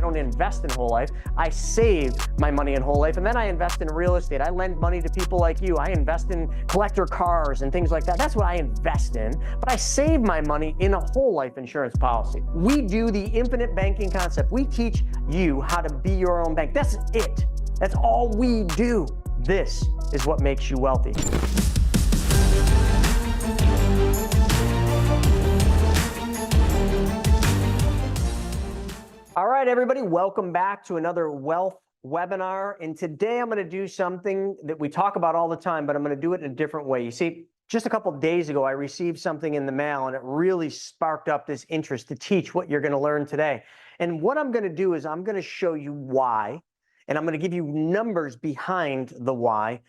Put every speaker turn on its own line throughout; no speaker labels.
don't invest in whole life. I save my money in whole life, and then I invest in real estate. I lend money to people like you. I invest in collector cars and things like that. That's what I invest in, but I save my money in a whole life insurance policy. We do the infinite banking concept. We teach you how to be your own bank. That's it. That's all we do. This is what makes you wealthy. All right, everybody, welcome back to another wealth webinar. And today I'm going to do something that we talk about all the time, but I'm going to do it in a different way. You see, just a couple of days ago, I received something in the mail and it really sparked up this interest to teach what you're going to learn today. And what I'm going to do is I'm going to show you why, and I'm going to give you numbers behind the why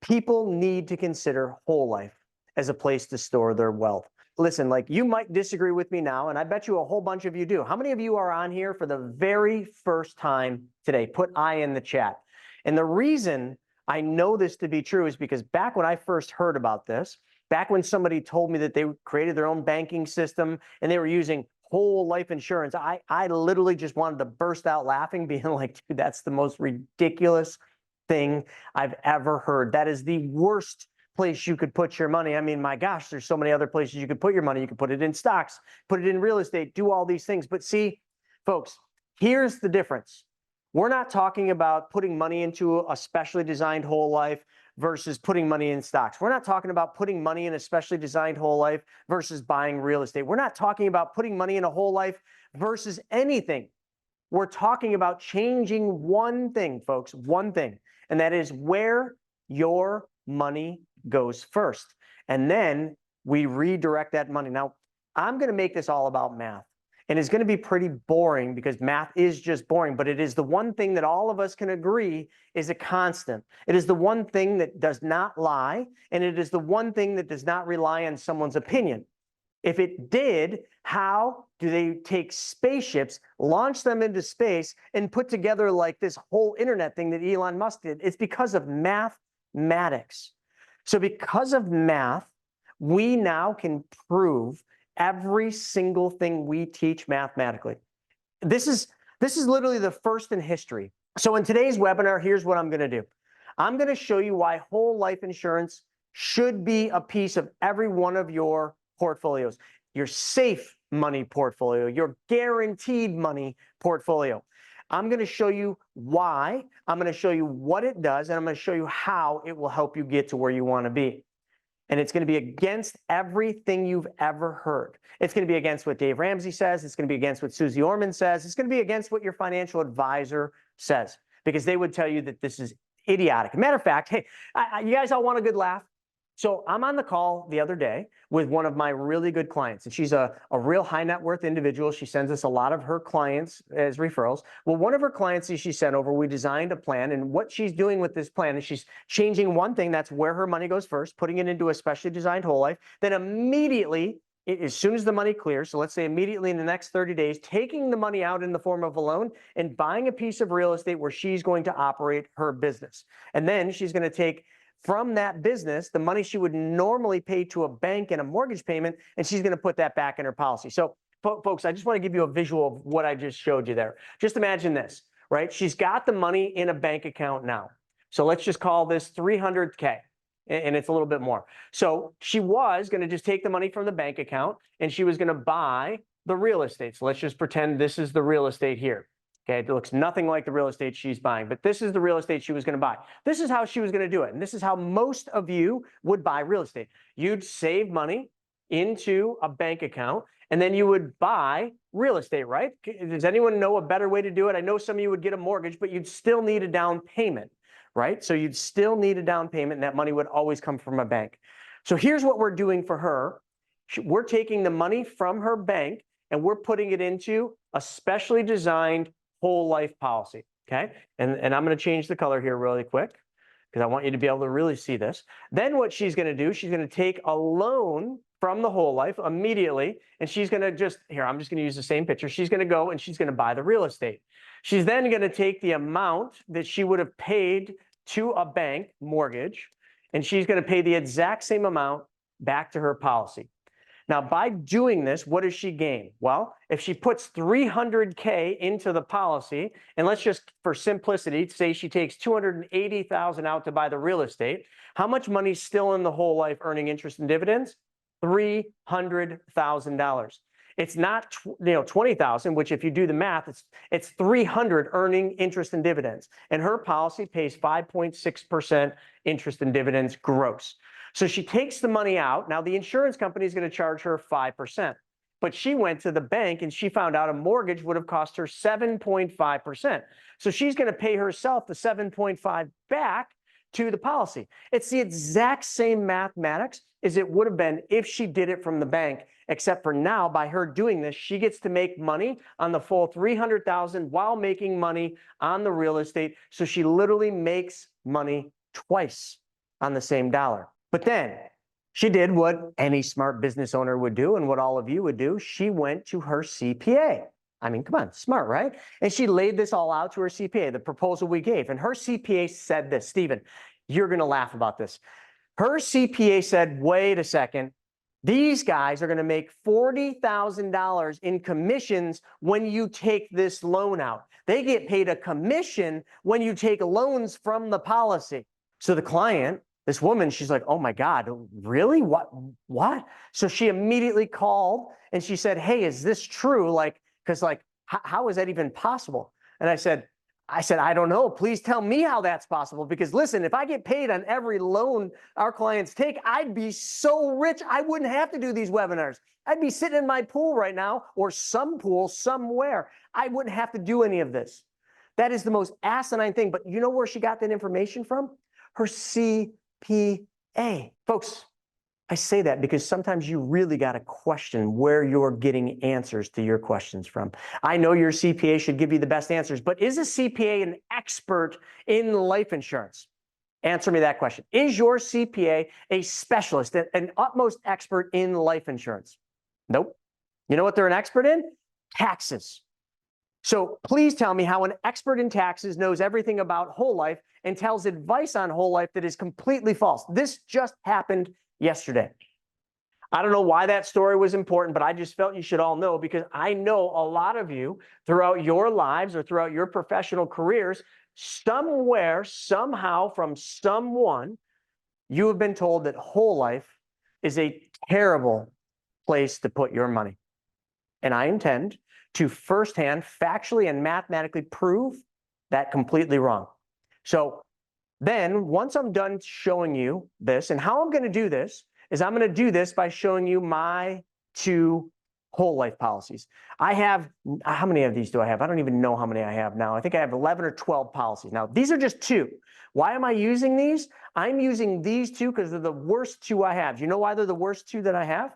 people need to consider whole life as a place to store their wealth. Listen, like, you might disagree with me now, and I bet you a whole bunch of you do. How many of you are on here for the very first time today? Put I in the chat. And the reason I know this to be true is because back when I first heard about this, back when somebody told me that they created their own banking system and they were using whole life insurance, I literally just wanted to burst out laughing, being like, dude, that's the most ridiculous thing I've ever heard. That is the worst place you could put your money. I mean, my gosh, there's so many other places you could put your money. You could put it in stocks, put it in real estate, do all these things. But see, folks, here's the difference. We're not talking about putting money into a specially designed whole life versus putting money in stocks. We're not talking about putting money in a specially designed whole life versus buying real estate. We're not talking about putting money in a whole life versus anything. We're talking about changing one thing, folks, one thing, and that is where your money goes first. And then we redirect that money. Now, I'm going to make this all about math, and it's going to be pretty boring because math is just boring, but it is the one thing that all of us can agree is a constant. It is the one thing that does not lie, and it is the one thing that does not rely on someone's opinion. If it did, how do they take spaceships, launch them into space, and put together like this whole internet thing that Elon Musk did? It's because of mathematics. So because of math, we now can prove every single thing we teach mathematically. This is literally the first in history. So in today's webinar, here's what I'm going to do. I'm going to show you why whole life insurance should be a piece of every one of your portfolios, your safe money portfolio, your guaranteed money portfolio. I'm going to show you why, I'm going to show you what it does, and I'm going to show you how it will help you get to where you want to be. And it's going to be against everything you've ever heard. It's going to be against what Dave Ramsey says. It's going to be against what Susie Orman says. It's going to be against what your financial advisor says, because they would tell you that this is idiotic. Matter of fact, hey, you guys all want a good laugh? So I'm on the call the other day with one of my really good clients, and she's a real high net worth individual. She sends us a lot of her clients as referrals. Well, one of her clients that she sent over, we designed a plan, and what she's doing with this plan is she's changing one thing. That's where her money goes first, putting it into a specially designed whole life. Then immediately, as soon as the money clears, so let's say immediately in the next 30 days, taking the money out in the form of a loan and buying a piece of real estate where she's going to operate her business. And then she's going to take from that business the money she would normally pay to a bank and a mortgage payment, and she's going to put that back in her policy. So folks, I just want to give you a visual of what I just showed you there. Just imagine this, right? She's got the money in a bank account now. So let's just call this 300K, and it's a little bit more. So she was going to just take the money from the bank account and she was going to buy the real estate. So let's just pretend this is the real estate here. Okay, it looks nothing like the real estate she's buying, but this is the real estate she was going to buy. This is how she was going to do it. And this is how most of you would buy real estate. You'd save money into a bank account, and then you would buy real estate, right? Does anyone know a better way to do it? I know some of you would get a mortgage, but you'd still need a down payment, right? So you'd still need a down payment, and that money would always come from a bank. So here's what we're doing for her. We're taking the money from her bank, and we're putting it into a specially designed whole life policy, okay? And I'm going to change the color here really quick because I want you to be able to really see this. Then what she's going to do, she's going to take a loan from the whole life immediately, and she's going to just, here, I'm just going to use the same picture. She's going to go and she's going to buy the real estate. She's then going to take the amount that she would have paid to a bank mortgage, and she's going to pay the exact same amount back to her policy. Now, by doing this, what does she gain? Well, if she puts $300K into the policy, and let's just, for simplicity, say she takes $280,000 out to buy the real estate, how much money is still in the whole life earning interest and dividends? $300,000. It's not 20,000, which if you do the math, it's 300 earning interest and dividends. And her policy pays 5.6% interest and dividends gross. So she takes the money out. Now the insurance company is going to charge her 5%. But she went to the bank and she found out a mortgage would have cost her 7.5%. So she's going to pay herself the 7.5 back to the policy. It's the exact same mathematics as it would have been if she did it from the bank, except for now, by her doing this, she gets to make money on the full $300,000 while making money on the real estate. So she literally makes money twice on the same dollar. But then she did what any smart business owner would do and what all of you would do. She went to her CPA. I mean, come on, smart, right? And she laid this all out to her CPA, the proposal we gave. And her CPA said this, Stephen, you're going to laugh about this. Her CPA said, wait a second, these guys are going to make $40,000 in commissions when you take this loan out. They get paid a commission when you take loans from the policy. So the client, this woman, she's like, oh my God, really? What? So she immediately called and she said, hey, is this true? Because how is that even possible? And I said, I don't know. Please tell me how that's possible. Because listen, if I get paid on every loan our clients take, I'd be so rich, I wouldn't have to do these webinars. I'd be sitting in my pool right now or some pool somewhere. I wouldn't have to do any of this. That is the most asinine thing. But you know where she got that information from? Her CPA. Folks, I say that because sometimes you really got to question where you're getting answers to your questions from. I know your CPA should give you the best answers, but is a CPA an expert in life insurance? Answer me that question. Is your CPA a specialist, an utmost expert in life insurance? Nope. You know what they're an expert in? Taxes. So please tell me how an expert in taxes knows everything about whole life and tells advice on whole life that is completely false. This just happened yesterday. I don't know why that story was important, but I just felt you should all know because I know a lot of you throughout your lives or throughout your professional careers, somewhere, somehow, from someone, you have been told that whole life is a terrible place to put your money. And I intend to firsthand, factually, and mathematically prove that completely wrong. So then once I'm done showing you this, and how I'm going to do this is I'm going to do this by showing you my two whole life policies. I have, how many of these do I have? I don't even know how many I have now. I think I have 11 or 12 policies. Now, these are just two. Why am I using these? I'm using these two because they're the worst two I have. Do you know why they're the worst two that I have?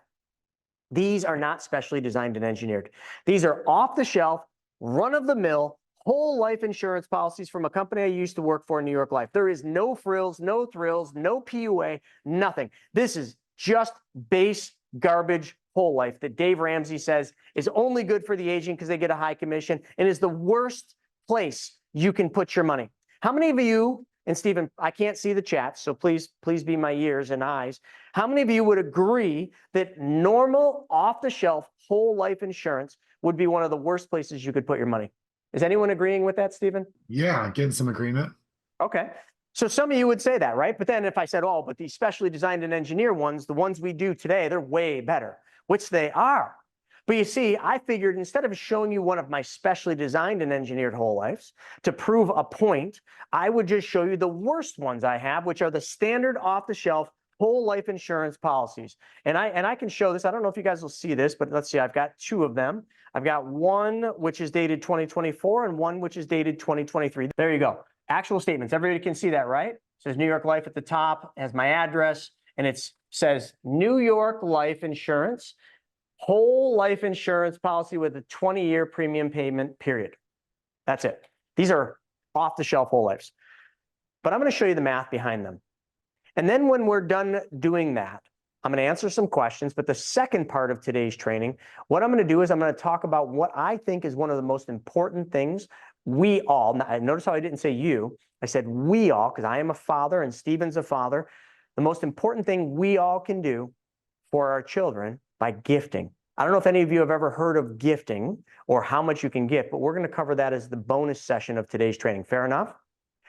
These are not specially designed and engineered. These are off-the-shelf, run-of-the-mill, whole life insurance policies from a company I used to work for in New York Life. There is no frills, no thrills, no PUA, nothing. This is just base garbage whole life that Dave Ramsey says is only good for the agent because they get a high commission and is the worst place you can put your money. How many of you, and Stephen, I can't see the chat, so please be my ears and eyes. How many of you would agree that normal off-the-shelf whole life insurance would be one of the worst places you could put your money? Is anyone agreeing with that, Stephen?
Yeah, getting some agreement.
Okay. So some of you would say that, right? But then if I said, oh, but these specially designed and engineered ones, the ones we do today, they're way better, which they are. But you see, I figured instead of showing you one of my specially designed and engineered whole lives to prove a point, I would just show you the worst ones I have, which are the standard off-the-shelf whole life insurance policies. And I can show this. I don't know if you guys will see this, but let's see. I've got two of them. I've got one which is dated 2024 and one which is dated 2023. There you go. Actual statements. Everybody can see that, right? It says New York Life at the top, has my address, and it says New York Life Insurance, whole life insurance policy with a 20-year premium payment period. That's it. These are off-the-shelf whole lives. But I'm going to show you the math behind them. And then when we're done doing that, I'm going to answer some questions. But the second part of today's training, what I'm going to do is I'm going to talk about what I think is one of the most important things we all, notice how I didn't say you, I said we all, because I am a father and Stephen's a father. The most important thing we all can do for our children by gifting. I don't know if any of you have ever heard of gifting or how much you can gift, but we're going to cover that as the bonus session of today's training. Fair enough?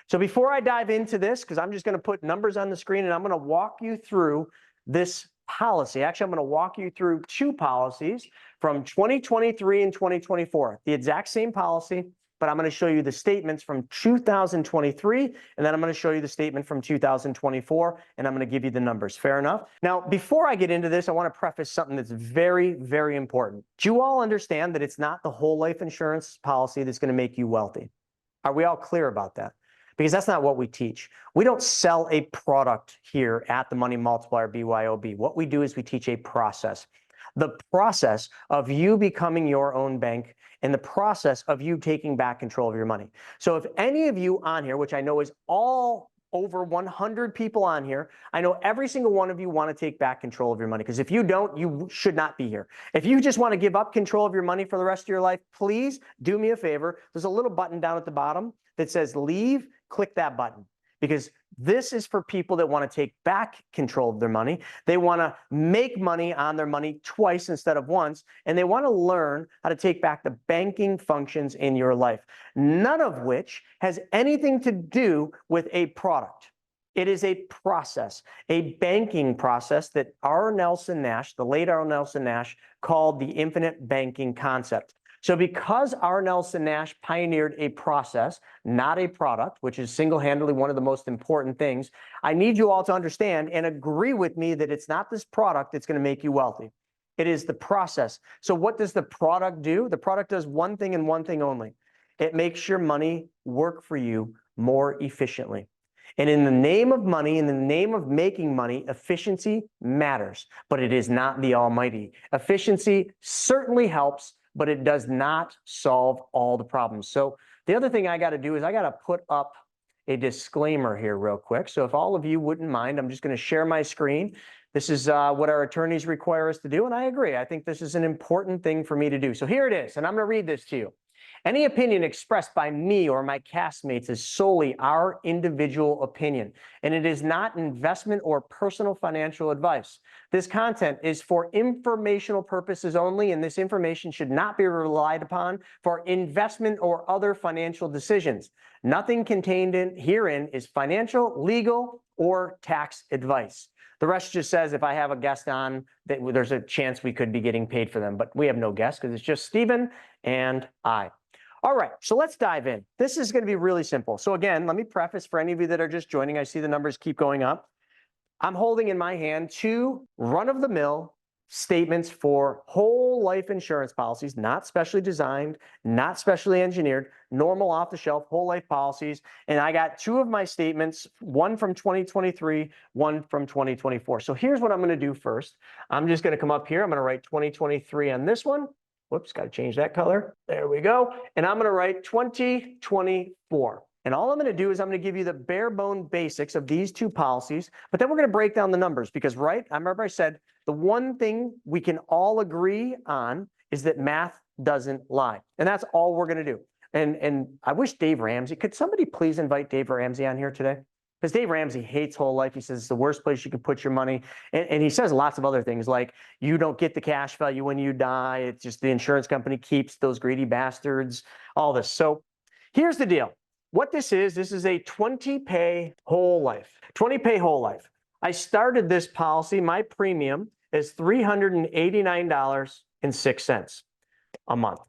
So before I dive into this, because I'm just going to put numbers on the screen and I'm going to walk you through this policy. Actually, I'm going to walk you through two policies from 2023 and 2024, the exact same policy, but I'm going to show you the statements from 2023, and then I'm going to show you the statement from 2024, and I'm going to give you the numbers. Fair enough? Now, before I get into this, I want to preface something that's very, very important. Do you all understand that it's not the whole life insurance policy that's going to make you wealthy? Are we all clear about that? Because that's not what we teach. We don't sell a product here at the Money Multiplier BYOB. What we do is we teach a process. The process of you becoming your own bank and the process of you taking back control of your money. So if any of you on here, which I know is all over 100 people on here, I know every single one of you want to take back control of your money, because if you don't, you should not be here. If you just want to give up control of your money for the rest of your life, please do me a favor. There's a little button down at the bottom that says leave. Click that button, because this is for people that want to take back control of their money. They want to make money on their money twice instead of once, and they want to learn how to take back the banking functions in your life, none of which has anything to do with a product. It is a process, a banking process that R. Nelson Nash, the late R. Nelson Nash, called the infinite banking concept. So because R. Nelson Nash pioneered a process, not a product, which is single-handedly one of the most important things, I need you all to understand and agree with me that it's not this product that's going to make you wealthy. It is the process. So what does the product do? The product does one thing and one thing only. It makes your money work for you more efficiently. And in the name of money, in the name of making money, efficiency matters, but it is not the almighty. Efficiency certainly helps, but it does not solve all the problems. So the other thing I got to do is I got to put up a disclaimer here real quick. So if all of you wouldn't mind, I'm just going to share my screen. This is what our attorneys require us to do, and I agree. I think this is an important thing for me to do. So here it is, and I'm going to read this to you. Any opinion expressed by me or my castmates is solely our individual opinion, and it is not investment or personal financial advice. This content is for informational purposes only, and this information should not be relied upon for investment or other financial decisions. Nothing contained herein is financial, legal, or tax advice. The rest just says if I have a guest on, that there's a chance we could be getting paid for them, but we have no guests because it's just Stephen and I. All right, so let's dive in. This is going to be really simple. So again, let me preface for any of you that are just joining. I see the numbers keep going up. I'm holding in my hand two run-of-the-mill statements for whole life insurance policies, not specially designed, not specially engineered, normal off-the-shelf whole life policies. And I got two of my statements, one from 2023, one from 2024. So here's what I'm going to do first. I'm just going to come up here. I'm going to write 2023 on this one. Whoops, got to change that color. There we go. And I'm going to write 2024. And all I'm going to do is I'm going to give you the bare bone basics of these two policies, but then we're going to break down the numbers because, right, I remember I said the one thing we can all agree on is that math doesn't lie. And that's all we're going to do. And I wish Dave Ramsey, could somebody please invite Dave Ramsey on here today? Because Dave Ramsey hates whole life. He says it's the worst place you can put your money. And he says lots of other things like you don't get the cash value when you die. It's just the insurance company keeps those greedy bastards, all this. So here's the deal. What this is a 20-pay whole life. 20-pay whole life. I started this policy. My premium is $389.06 a month.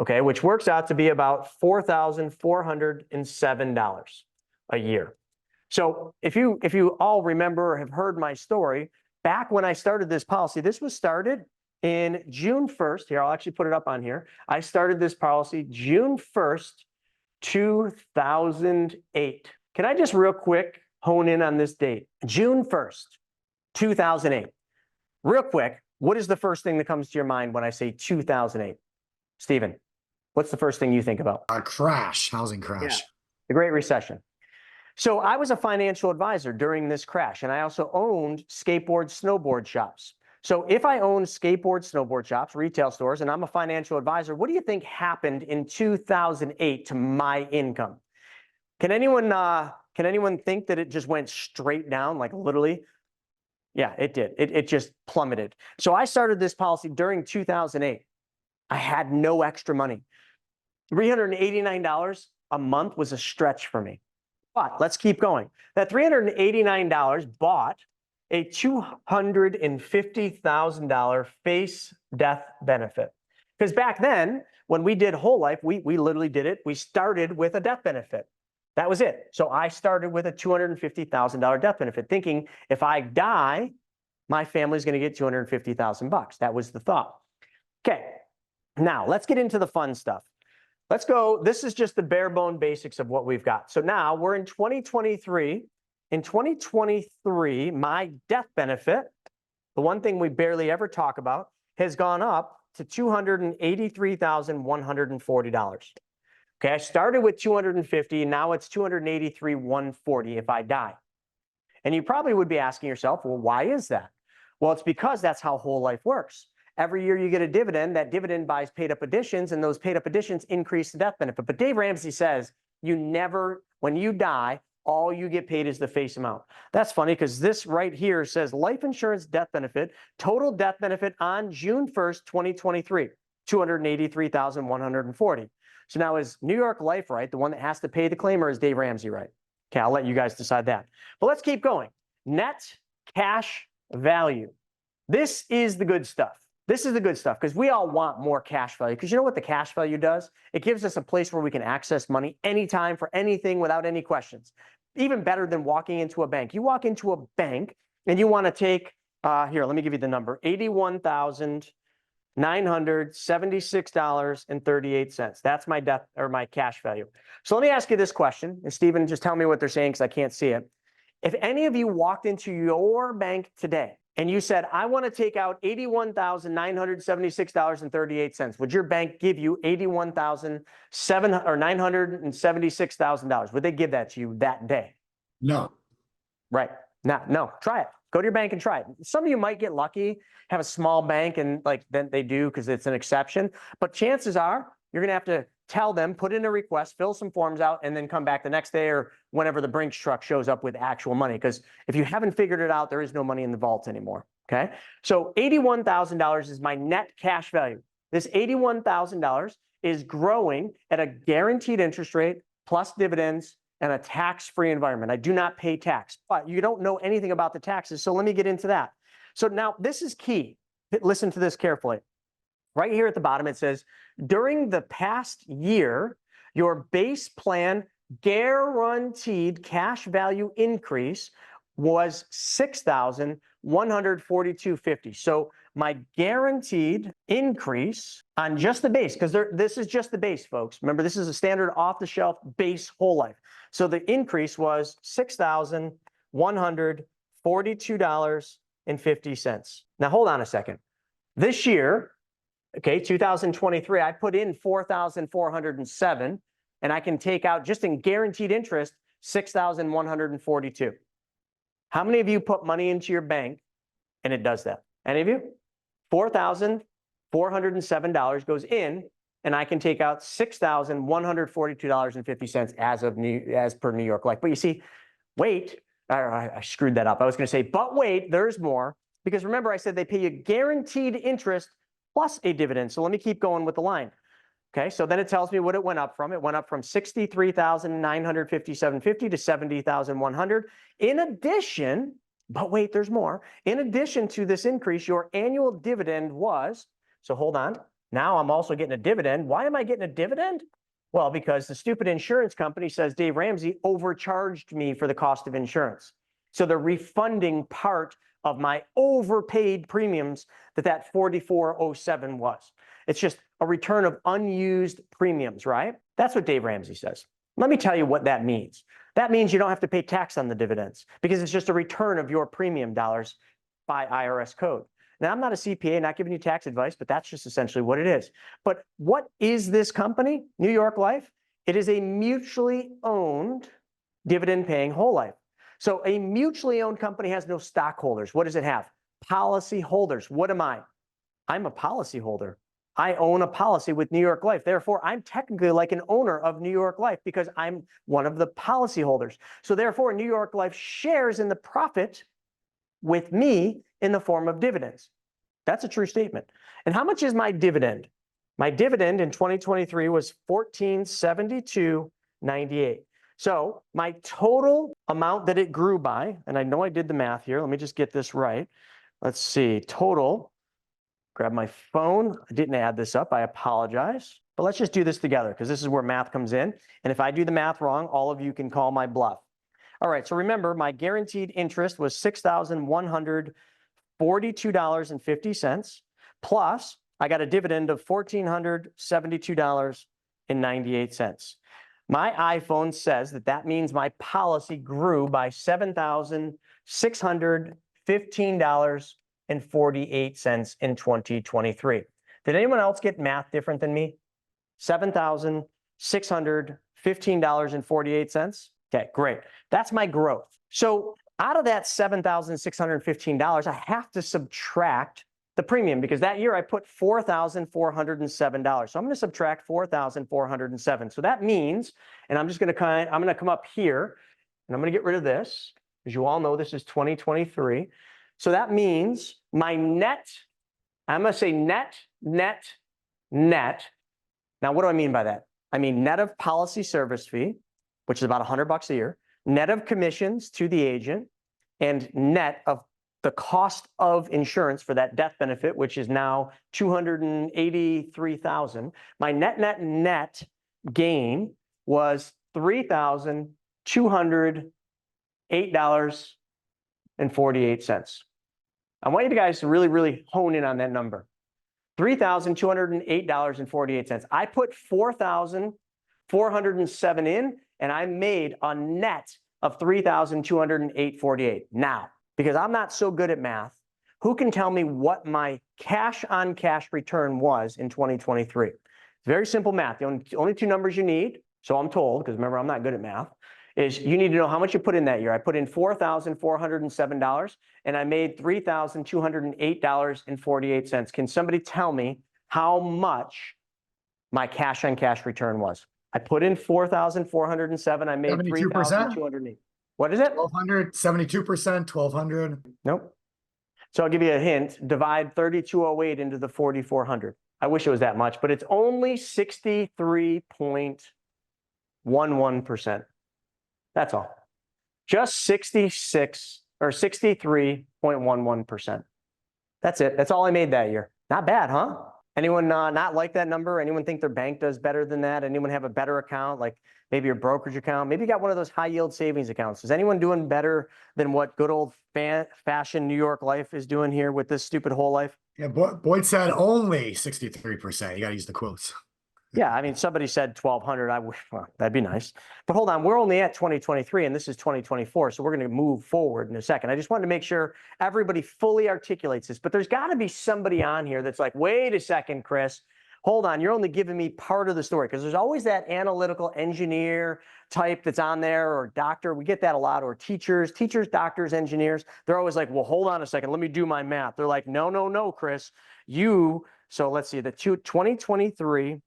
Okay, which works out to be about $4,407 a year. So if you all remember or have heard my story, back when I started this policy, this was started in June 1st. Here, I'll actually put it up on here. I started this policy June 1st, 2008. Can I just real quick hone in on this date? June 1st, 2008. Real quick, what is the first thing that comes to your mind when I say 2008? Stephen, what's the first thing you think about?
A crash, housing crash.
Yeah, the Great Recession. So I was a financial advisor during this crash, and I also owned skateboard, snowboard shops. So if I own skateboard, snowboard shops, retail stores, and I'm a financial advisor, what do you think happened in 2008 to my income? Can anyone think that it just went straight down, like literally? Yeah, it did. It just plummeted. So I started this policy during 2008. I had no extra money. $389 a month was a stretch for me. But let's keep going. That $389 bought a $250,000 face death benefit. Because back then, when we did whole life, we literally did it. We started with a death benefit. That was it. So I started with a $250,000 death benefit, thinking if I die, my family's going to get $250,000. That was the thought. Okay, now let's get into the fun stuff. Let's go. This is just the bare bone basics of what we've got. So now we're in 2023. In 2023, my death benefit, the one thing we barely ever talk about, has gone up to $283,140. Okay, I started with $250, now it's $283,140 if I die. And you probably would be asking yourself, well, why is that? Well, it's because that's how whole life works. Every year you get a dividend, that dividend buys paid up additions, and those paid up additions increase the death benefit. But Dave Ramsey says you never, when you die, all you get paid is the face amount. That's funny because this right here says life insurance death benefit, total death benefit on June 1st, 2023, $283,140. So now is New York Life right, the one that has to pay the claim, or is Dave Ramsey right? Okay, I'll let you guys decide that. But let's keep going. Net cash value. This is the good stuff. This is the good stuff because we all want more cash value, because you know what the cash value does? It gives us a place where we can access money anytime for anything without any questions. Even better than walking into a bank. You walk into a bank and you want to take, here, let me give you the number, $81,976.38. That's my death or my cash value. So let me ask you this question, and Stephen, just tell me what they're saying because I can't see it. If any of you walked into your bank today and you said, I want to take out $81,976.38, would your bank give you $976,000? Would they give that to you that day?
No.
Right. No, try it. Go to your bank and try it. Some of you might get lucky, have a small bank, and like then they do because it's an exception. But chances are you're going to have to tell them, put in a request, fill some forms out, and then come back the next day or whenever the Brinks truck shows up with actual money. Because if you haven't figured it out, there is no money in the vault anymore. Okay. So $81,000 is my net cash value. This $81,000 is growing at a guaranteed interest rate plus dividends and a tax-free environment. I do not pay tax, but you don't know anything about the taxes. So let me get into that. So now this is key. Listen to this carefully. Right here at the bottom, it says, during the past year, your base plan guaranteed cash value increase was $6,142.50. So my guaranteed increase on just the base, because this is just the base, folks. Remember, this is a standard off-the-shelf base whole life. So the increase was $6,142.50. Now, hold on a second. This year, okay, 2023, I put in $4,407, and I can take out, just in guaranteed interest, $6,142. How many of you put money into your bank and it does that? Any of you? $4,407 goes in, and I can take out $6,142.50 as per New York Life. But you see, wait, I screwed that up. I was going to say, but wait, there's more. Because remember, I said they pay you guaranteed interest plus a dividend. So let me keep going with the line. Okay, so then it tells me what it went up from. It went up from $63,957.50 to $70,100. In addition, but wait, there's more. In addition to this increase, your annual dividend was, so hold on. Now I'm also getting a dividend. Why am I getting a dividend? Well, because the stupid insurance company says Dave Ramsey overcharged me for the cost of insurance. So they're refunding part of my overpaid premiums that $44.07 was. It's just a return of unused premiums, right? That's what Dave Ramsey says. Let me tell you what that means. That means you don't have to pay tax on the dividends because it's just a return of your premium dollars by IRS code. Now, I'm not a CPA, not giving you tax advice, but that's just essentially what it is. But what is this company, New York Life? It is a mutually owned dividend-paying whole life. So a mutually owned company has no stockholders. What does it have? Policy holders. What am I? I'm a policy holder. I own a policy with New York Life. Therefore, I'm technically like an owner of New York Life because I'm one of the policy holders. So therefore, New York Life shares in the profit with me in the form of dividends. That's a true statement. And how much is my dividend? My dividend in 2023 was $1472.98. So my total amount that it grew by, and I know I did the math here. Let me just get this right. Let's see, total, grab my phone. I didn't add this up, I apologize. But let's just do this together because this is where math comes in. And if I do the math wrong, all of you can call my bluff. All right, so remember my guaranteed interest was $6,142.50 plus I got a dividend of $1,472.98. My iPhone says that means my policy grew by $7,615.48 in 2023. Did anyone else get math different than me? $7,615.48? Okay, great. That's my growth. So out of that $7,615, I have to subtract the premium because that year I put $4,407. So I'm going to subtract $4,407. So that means, and I'm going to come up here and I'm going to get rid of this because you all know this is 2023. So that means my net, I'm going to say net. Now, what do I mean by that? I mean net of policy service fee, which is about $100 a year, net of commissions to the agent, and net of the cost of insurance for that death benefit, which is now $283,000. My net gain was $3,208.48. I want you guys to really hone in on that number. $3,208.48. I put $4,407 in, and I made a net of $3,208.48. Now, because I'm not so good at math, who can tell me what my cash-on-cash return was in 2023? Very simple math. The only two numbers you need, so I'm told, because remember, I'm not good at math, is you need to know how much you put in that year. I put in $4,407, and I made $3,208.48. Can somebody tell me how much my cash-on-cash return was? I put in $4,407. I made $3,208. What is it?
1,200, 72%, 1,200.
Nope. So I'll give you a hint. Divide 3,208 into the 4,400. I wish it was that much, but it's only 63.11%. That's all. Just 66 or 63.11%. That's it. That's all I made that year. Not bad, huh? Anyone not like that number? Anyone think their bank does better than that? Anyone have a better account, like maybe your brokerage account? Maybe you got one of those high yield savings accounts. Is anyone doing better than what good old fashioned New York life is doing here with this stupid whole life?
Yeah, Boyd said only 63%. You got to use the quotes.
Yeah, I mean, somebody said 1,200. Well, that'd be nice. But hold on, we're only at 2023 and this is 2024. So we're going to move forward in a second. I just wanted to make sure everybody fully articulates this. But there's got to be somebody on here that's like, wait a second, Chris. Hold on, you're only giving me part of the story, because there's always that analytical engineer type that's on there, or doctor. We get that a lot, or teachers, doctors, engineers. They're always like, well, hold on a second. Let me do my math. They're like, no, Chris. So let's see, 2023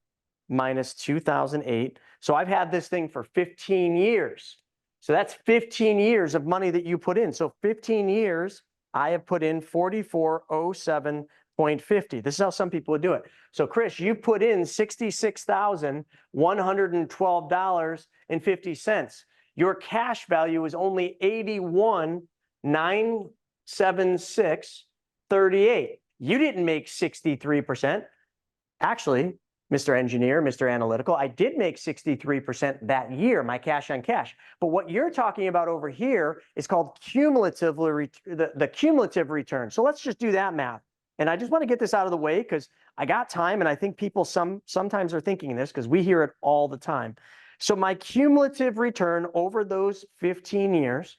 minus 2008. So I've had this thing for 15 years. So that's 15 years of money that you put in. So 15 years, I have put in 4407.50. This is how some people would do it. So Chris, you put in $66,112.50. Your cash value is only $81,976.38. You didn't make 63%. Actually, Mr. Engineer, Mr. Analytical, I did make 63% that year, my cash on cash. But what you're talking about over here is called the cumulative return. So let's just do that math. And I just want to get this out of the way because I got time, and I think people sometimes are thinking this because we hear it all the time. So my cumulative return over those 15 years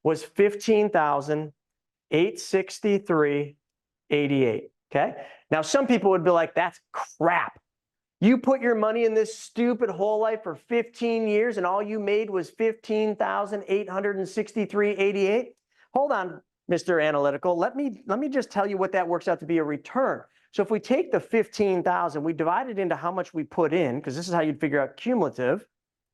was $15,863.88. Okay. Now some people would be like, that's crap. You put your money in this stupid whole life for 15 years and all you made was $15,863.88. Hold on, Mr. Analytical. Let me just tell you what that works out to be a return. So if we take the 15,000, we divide it into how much we put in, because this is how you'd figure out cumulative.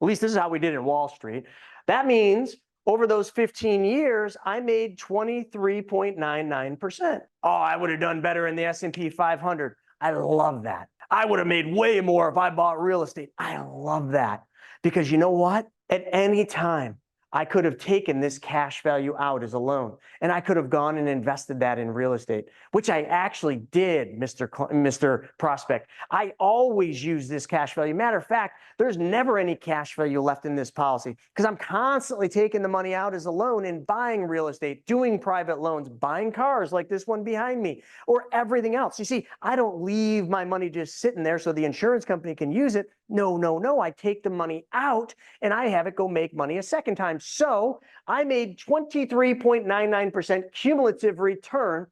At least this is how we did in Wall Street. That means over those 15 years, I made 23.99%. Oh, I would have done better in the S&P 500. I love that. I would have made way more if I bought real estate. I love that. Because you know what? At any time, I could have taken this cash value out as a loan, and I could have gone and invested that in real estate, which I actually did, Mr. Prospect. I always use this cash value. Matter of fact, there's never any cash value left in this policy because I'm constantly taking the money out as a loan and buying real estate, doing private loans, buying cars like this one behind me, or everything else. You see, I don't leave my money just sitting there so the insurance company can use it. No, no, no. I take the money out and I have it go make money a second time. So I made 23.99% cumulative return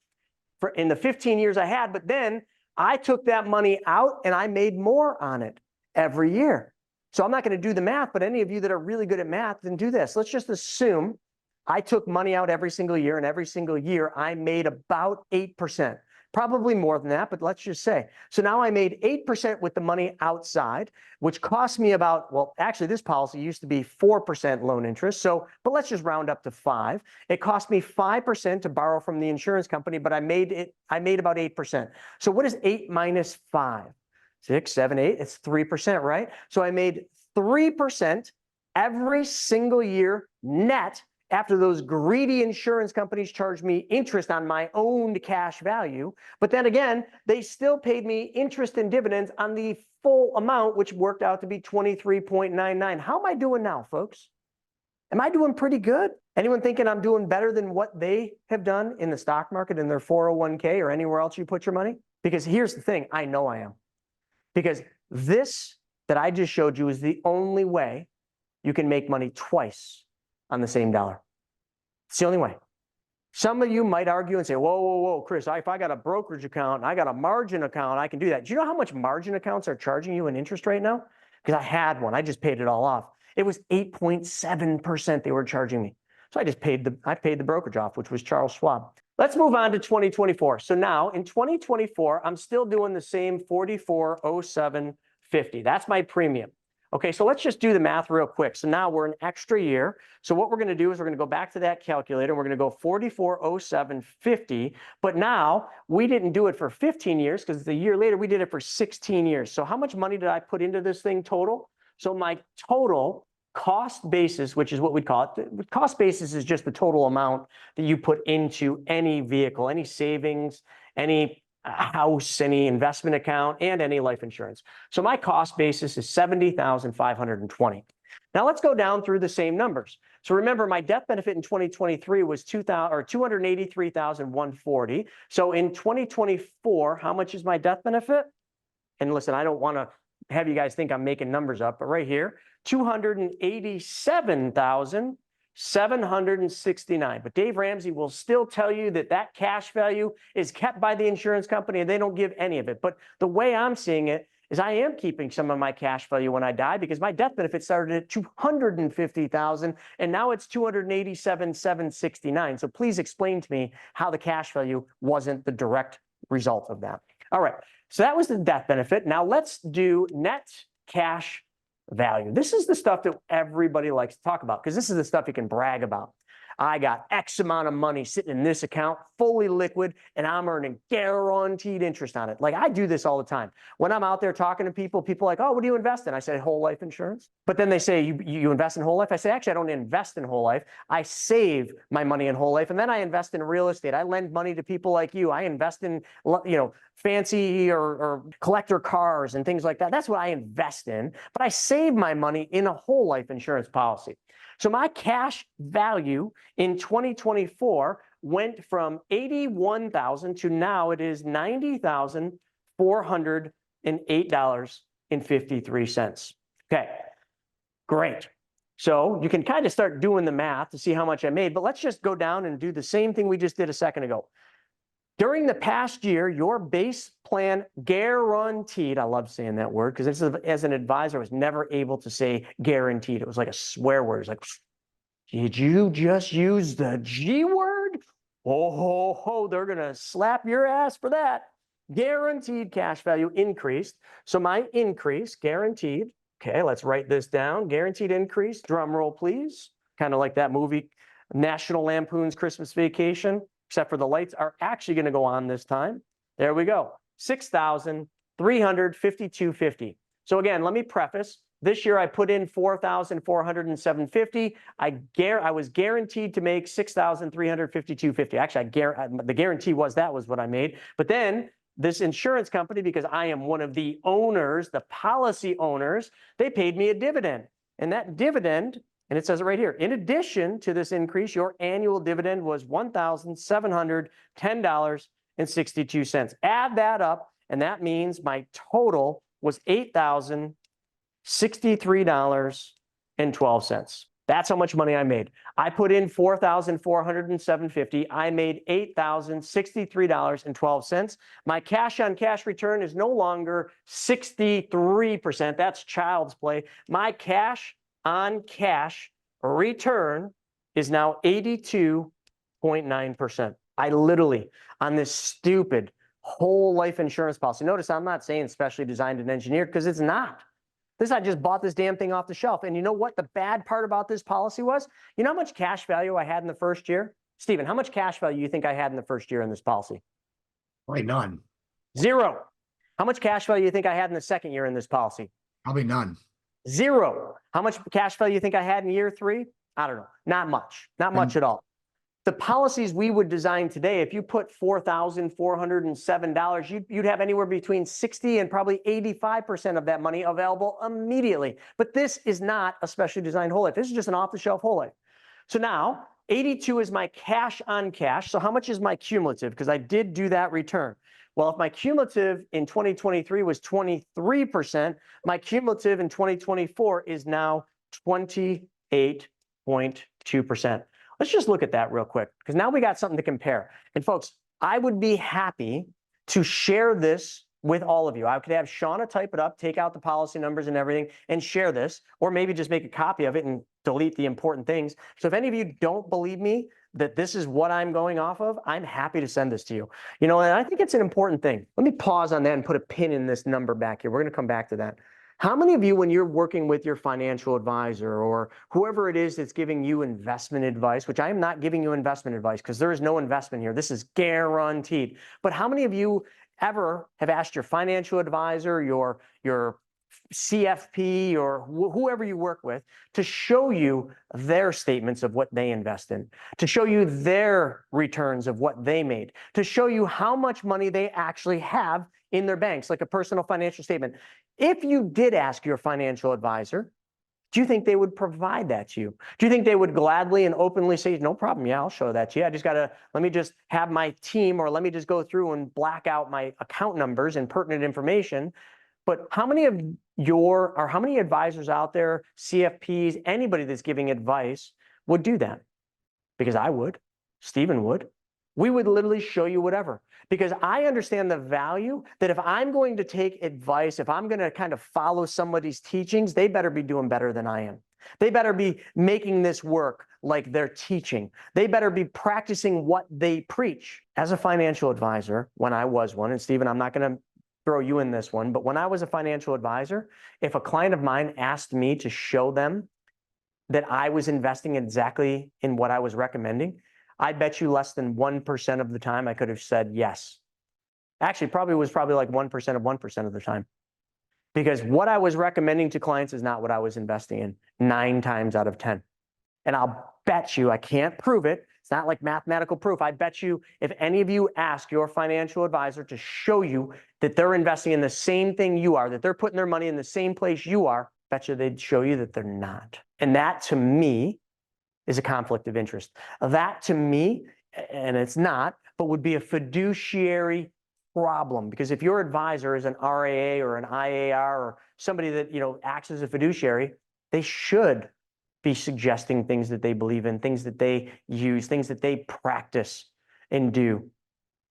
in the 15 years I had, but then I took that money out and I made more on it every year. So I'm not going to do the math, but any of you that are really good at math, then do this. Let's just assume I took money out every single year, and every single year I made about 8%. Probably more than that, but let's just say. So now I made 8% with the money outside, which cost me about, well, actually this policy used to be 4% loan interest. So, but let's just round up to 5. It cost me 5% to borrow from the insurance company, but I made about 8%. So what is 8 minus 5? 6, 7, 8, it's 3%, right? So I made 3% every single year net after those greedy insurance companies charged me interest on my owned cash value. But then again, they still paid me interest and dividends on the full amount, which worked out to be 23.99. How am I doing now, folks? Am I doing pretty good? Anyone thinking I'm doing better than what they have done in the stock market, in their 401k, or anywhere else you put your money? Because here's the thing, I know I am. Because this that I just showed you is the only way you can make money twice on the same dollar. It's the only way. Some of you might argue and say, whoa, whoa, whoa, Chris, if I got a brokerage account, I got a margin account, I can do that. Do you know how much margin accounts are charging you in interest right now? Because I had one. I just paid it all off. It was 8.7% they were charging me. So I paid the brokerage off, which was Charles Schwab. Let's move on to 2024. So now in 2024, I'm still doing the same 4407.50. That's my premium. Okay, so let's just do the math real quick. So now we're an extra year. So what we're going to do is we're going to go back to that calculator. We're going to go 4407.50. But now we didn't do it for 15 years because the year later we did it for 16 years. So how much money did I put into this thing total? So my total cost basis, which is what we call it, cost basis is just the total amount that you put into any vehicle, any savings, any house, any investment account, and any life insurance. So my cost basis is $70,520. Now let's go down through the same numbers. So remember, my death benefit in 2023 was $283,140. So in 2024, how much is my death benefit? And listen, I don't want to have you guys think I'm making numbers up, but right here, $287,769. But Dave Ramsey will still tell you that that cash value is kept by the insurance company and they don't give any of it. But the way I'm seeing it is I am keeping some of my cash value when I die because my death benefit started at $250,000 and now it's $287,769. So please explain to me how the cash value wasn't the direct result of that. All right, so that was the death benefit. Now let's do net cash value. This is the stuff that everybody likes to talk about because this is the stuff you can brag about. I got X amount of money sitting in this account, fully liquid, and I'm earning guaranteed interest on it. Like I do this all the time. When I'm out there talking to people, people are like, oh, what do you invest in? I say whole life insurance. But then they say, you invest in whole life? I say, actually, I don't invest in whole life. I save my money in whole life, and then I invest in real estate. I lend money to people like you. I invest in, fancy or collector cars and things like that. That's what I invest in. But I save my money in a whole life insurance policy. So my cash value in 2024 went from $81,000 to now it is $90,408.53. Okay, great. So you can kind of start doing the math to see how much I made, but let's just go down and do the same thing we just did a second ago. During the past year, your base plan guaranteed, I love saying that word because as an advisor, I was never able to say guaranteed. It was like a swear word. It's like, did you just use the G word? Oh, ho, ho, they're going to slap your ass for that. Guaranteed cash value increased. So my increase, guaranteed, okay, let's write this down. Guaranteed increase, drum roll, please. kind of like that movie, National Lampoon's Christmas Vacation, except for the lights are actually going to go on this time. There we go, $6,352.50. So again, let me preface. This year I put in $4,407.50. I was guaranteed to make $6,352.50. Actually, the guarantee was that was what I made. But then this insurance company, because I am one of the owners, the policy owners, they paid me a dividend. And that dividend, and it says it right here, in addition to this increase, your annual dividend was $1,710.62. Add that up, and that means my total was $8,063.12. That's how much money I made. I put in $4,407.50. I made $8,063.12. My cash on cash return is no longer 63%. That's child's play. My cash on cash return is now 82.9%. I literally, on this stupid whole life insurance policy, notice I'm not saying specially designed and engineered, because it's not. I just bought this damn thing off the shelf. And you know what the bad part about this policy was? You know how much cash value I had in the first year? Stephen, how much cash value you think I had in the first year in this policy?
Probably none.
Zero. How much cash value you think I had in the second year in this policy?
Probably none.
Zero. How much cash value you think I had in year 3? I don't know. Not much. Not much at all. The policies we would design today, if you put $4,407, you'd have anywhere between 60 and probably 85% of that money available immediately. But this is not a specially designed whole life. This is just an off-the-shelf whole life. So now 82 is my cash on cash. So how much is my cumulative? Because I did do that return. Well, if my cumulative in 2023 was 23%, my cumulative in 2024 is now 28.2%. Let's just look at that real quick, because now we got something to compare. And folks, I would be happy to share this with all of you. I could have Shauna type it up, take out the policy numbers and everything, and share this, or maybe just make a copy of it and delete the important things. So if any of you don't believe me that this is what I'm going off of, I'm happy to send this to you. You know, and I think it's an important thing. Let me pause on that and put a pin in this number back here. We're going to come back to that. How many of you, when you're working with your financial advisor or whoever it is that's giving you investment advice, which I am not giving you investment advice because there is no investment here, this is guaranteed. But how many of you ever have asked your financial advisor, your CFP, or whoever you work with to show you their statements of what they invest in, to show you their returns of what they made, to show you how much money they actually have in their banks, like a personal financial statement? If you did ask your financial advisor, do you think they would provide that to you? Do you think they would gladly and openly say, no problem, yeah, I'll show that to you. Let me just have my team, or let me just go through and black out my account numbers and pertinent information? But how many advisors out there, CFPs, anybody that's giving advice would do that? Because I would, Stephen would. We would literally show you whatever, because I understand the value that if I'm going to take advice, if I'm going to kind of follow somebody's teachings, they better be doing better than I am. They better be making this work like they're teaching. They better be practicing what they preach. As a financial advisor, when I was one, and Stephen, I'm not going to throw you in this one, but when I was a financial advisor, if a client of mine asked me to show them that I was investing exactly in what I was recommending, I bet you less than 1% of the time I could have said yes. Actually, probably like 1% of 1% of the time. Because what I was recommending to clients is not what I was investing in 9 times out of 10. And I'll bet you, I can't prove it, it's not like mathematical proof, I bet you if any of you ask your financial advisor to show you that they're investing in the same thing you are, that they're putting their money in the same place you are, bet you they'd show you that they're not. And that, to me, is a conflict of interest. That, to me, and it's not, but would be a fiduciary problem. Because if your advisor is an RAA or an IAR or somebody that, you know, acts as a fiduciary, they should be suggesting things that they believe in, things that they use, things that they practice and do.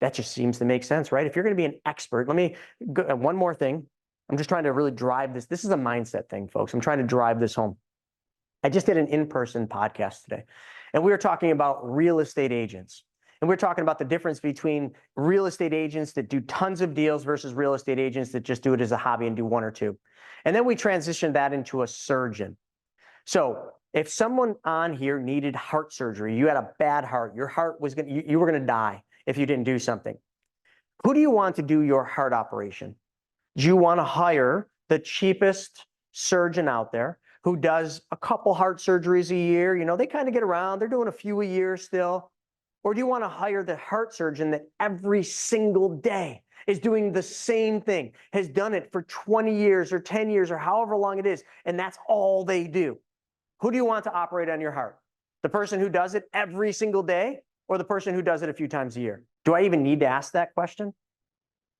That just seems to make sense, right? If you're going to be an expert, let me go, one more thing. I'm just trying to really drive this. This is a mindset thing, folks. I'm trying to drive this home. I just did an in-person podcast today, and we were talking about real estate agents. And we're talking about the difference between real estate agents that do tons of deals versus real estate agents that just do it as a hobby and do 1 or 2. And then we transitioned that into a surgeon. So If someone on here needed heart surgery, you had a bad heart, your heart was going to, you were going to die if you didn't do something. Who do you want to do your heart operation? Do you want to hire the cheapest surgeon out there who does a couple heart surgeries a year? You know, they kind of get around, they're doing a few a year still. Or do you want to hire the heart surgeon that every single day is doing the same thing, has done it for 20 years or 10 years or however long it is, and that's all they do? Who do you want to operate on your heart? The person who does it every single day or the person who does it a few times a year? Do I even need to ask that question?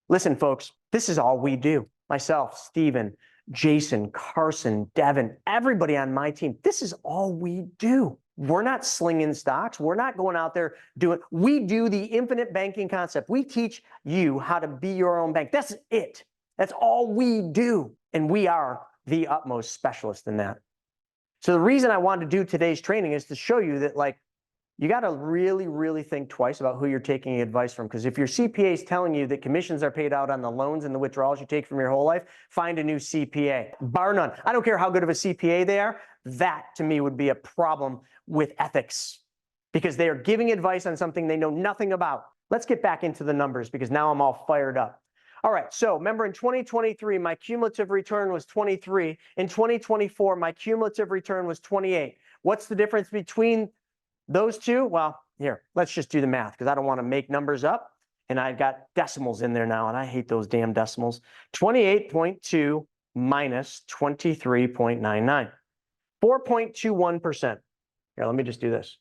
Listen, folks, this is all we do. Myself, Steven, Jason, Carson, Devin, everybody on my team, this is all we do. We're not slinging stocks. We're not going out there doing, we do the infinite banking concept. We teach you how to be your own bank. That's it. That's all we do. And we are the utmost specialist in that. So the reason I wanted to do today's training is to show you that, like, you got to really, really think twice about who you're taking advice from. Because if your CPA is telling you that commissions are paid out on the loans and the withdrawals you take from your whole life, find a new CPA, bar none. I don't care how good of a CPA they are. That to me would be a problem with ethics, because they are giving advice on something they know nothing about. Let's get back into the numbers, because now I'm all fired up. All right, so remember in 2023, my cumulative return was 23. In 2024, my cumulative return was 28. What's the difference between those two? Well, here, let's just do the math, because I don't want to make numbers up. And I've got decimals in there now, and I hate those damn decimals. 28.2 minus 23.99. 4.21%. Here, let me just do this.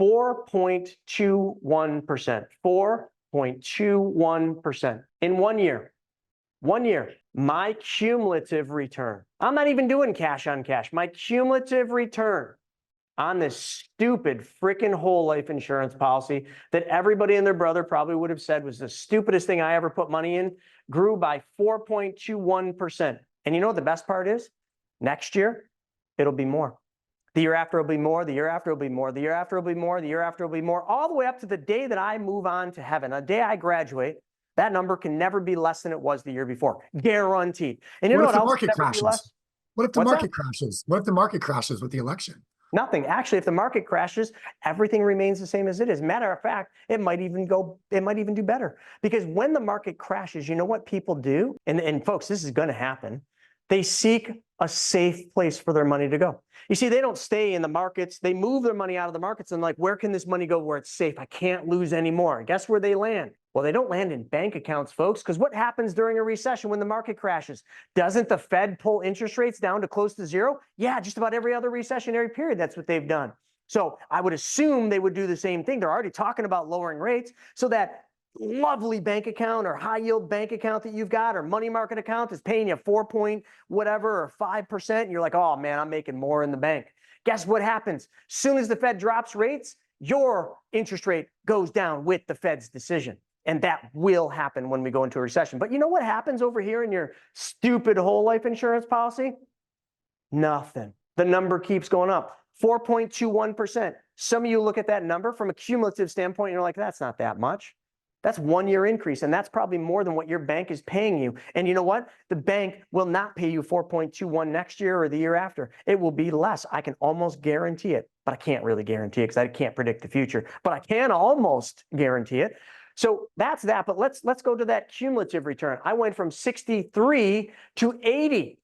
4.21%. 4.21% in 1 year. 1 year. My cumulative return. I'm not even doing cash on cash. My cumulative return on this stupid freaking whole life insurance policy that everybody and their brother probably would have said was the stupidest thing I ever put money in, grew by 4.21%. And you know what the best part is? Next year, it'll be more. The year after will be more, the year after will be more, the year after will be more, the year after will be more, all the way up to the day that I move on to heaven. The day I graduate, that number can never be less than it was the year before. Guaranteed. And you know what else can never be less?
What if the market crashes? What if the market crashes with the election?
Nothing. Actually, if the market crashes, everything remains the same as it is. Matter of fact, it might even do better. Because when the market crashes, you know what people do? And folks, this is going to happen. They seek a safe place for their money to go. You see, they don't stay in the markets. They move their money out of the markets and, like, where can this money go where it's safe? I can't lose anymore. Guess where they land? Well, they don't land in bank accounts, folks, because what happens during a recession when the market crashes? Doesn't the Fed pull interest rates down to close to zero? Yeah, just about every other recessionary period, that's what they've done. So I would assume they would do the same thing. They're already talking about lowering rates, so that lovely bank account or high yield bank account that you've got or money market account is paying you 4 point whatever or 5%. And you're like, oh man, I'm making more in the bank. Guess what happens? Soon as the Fed drops rates, your interest rate goes down with the Fed's decision. And that will happen when we go into a recession. But you know what happens over here in your stupid whole life insurance policy? Nothing. The number keeps going up. 4.21%. Some of you look at that number from a cumulative standpoint, and you're like, that's not that much. That's 1 year increase, and that's probably more than what your bank is paying you. And you know what? The bank will not pay you 4.21 next year or the year after. It will be less. I can almost guarantee it, but I can't really guarantee it because I can't predict the future. But I can almost guarantee it. So that's that. But let's go to that cumulative return. I went from 63 to 80.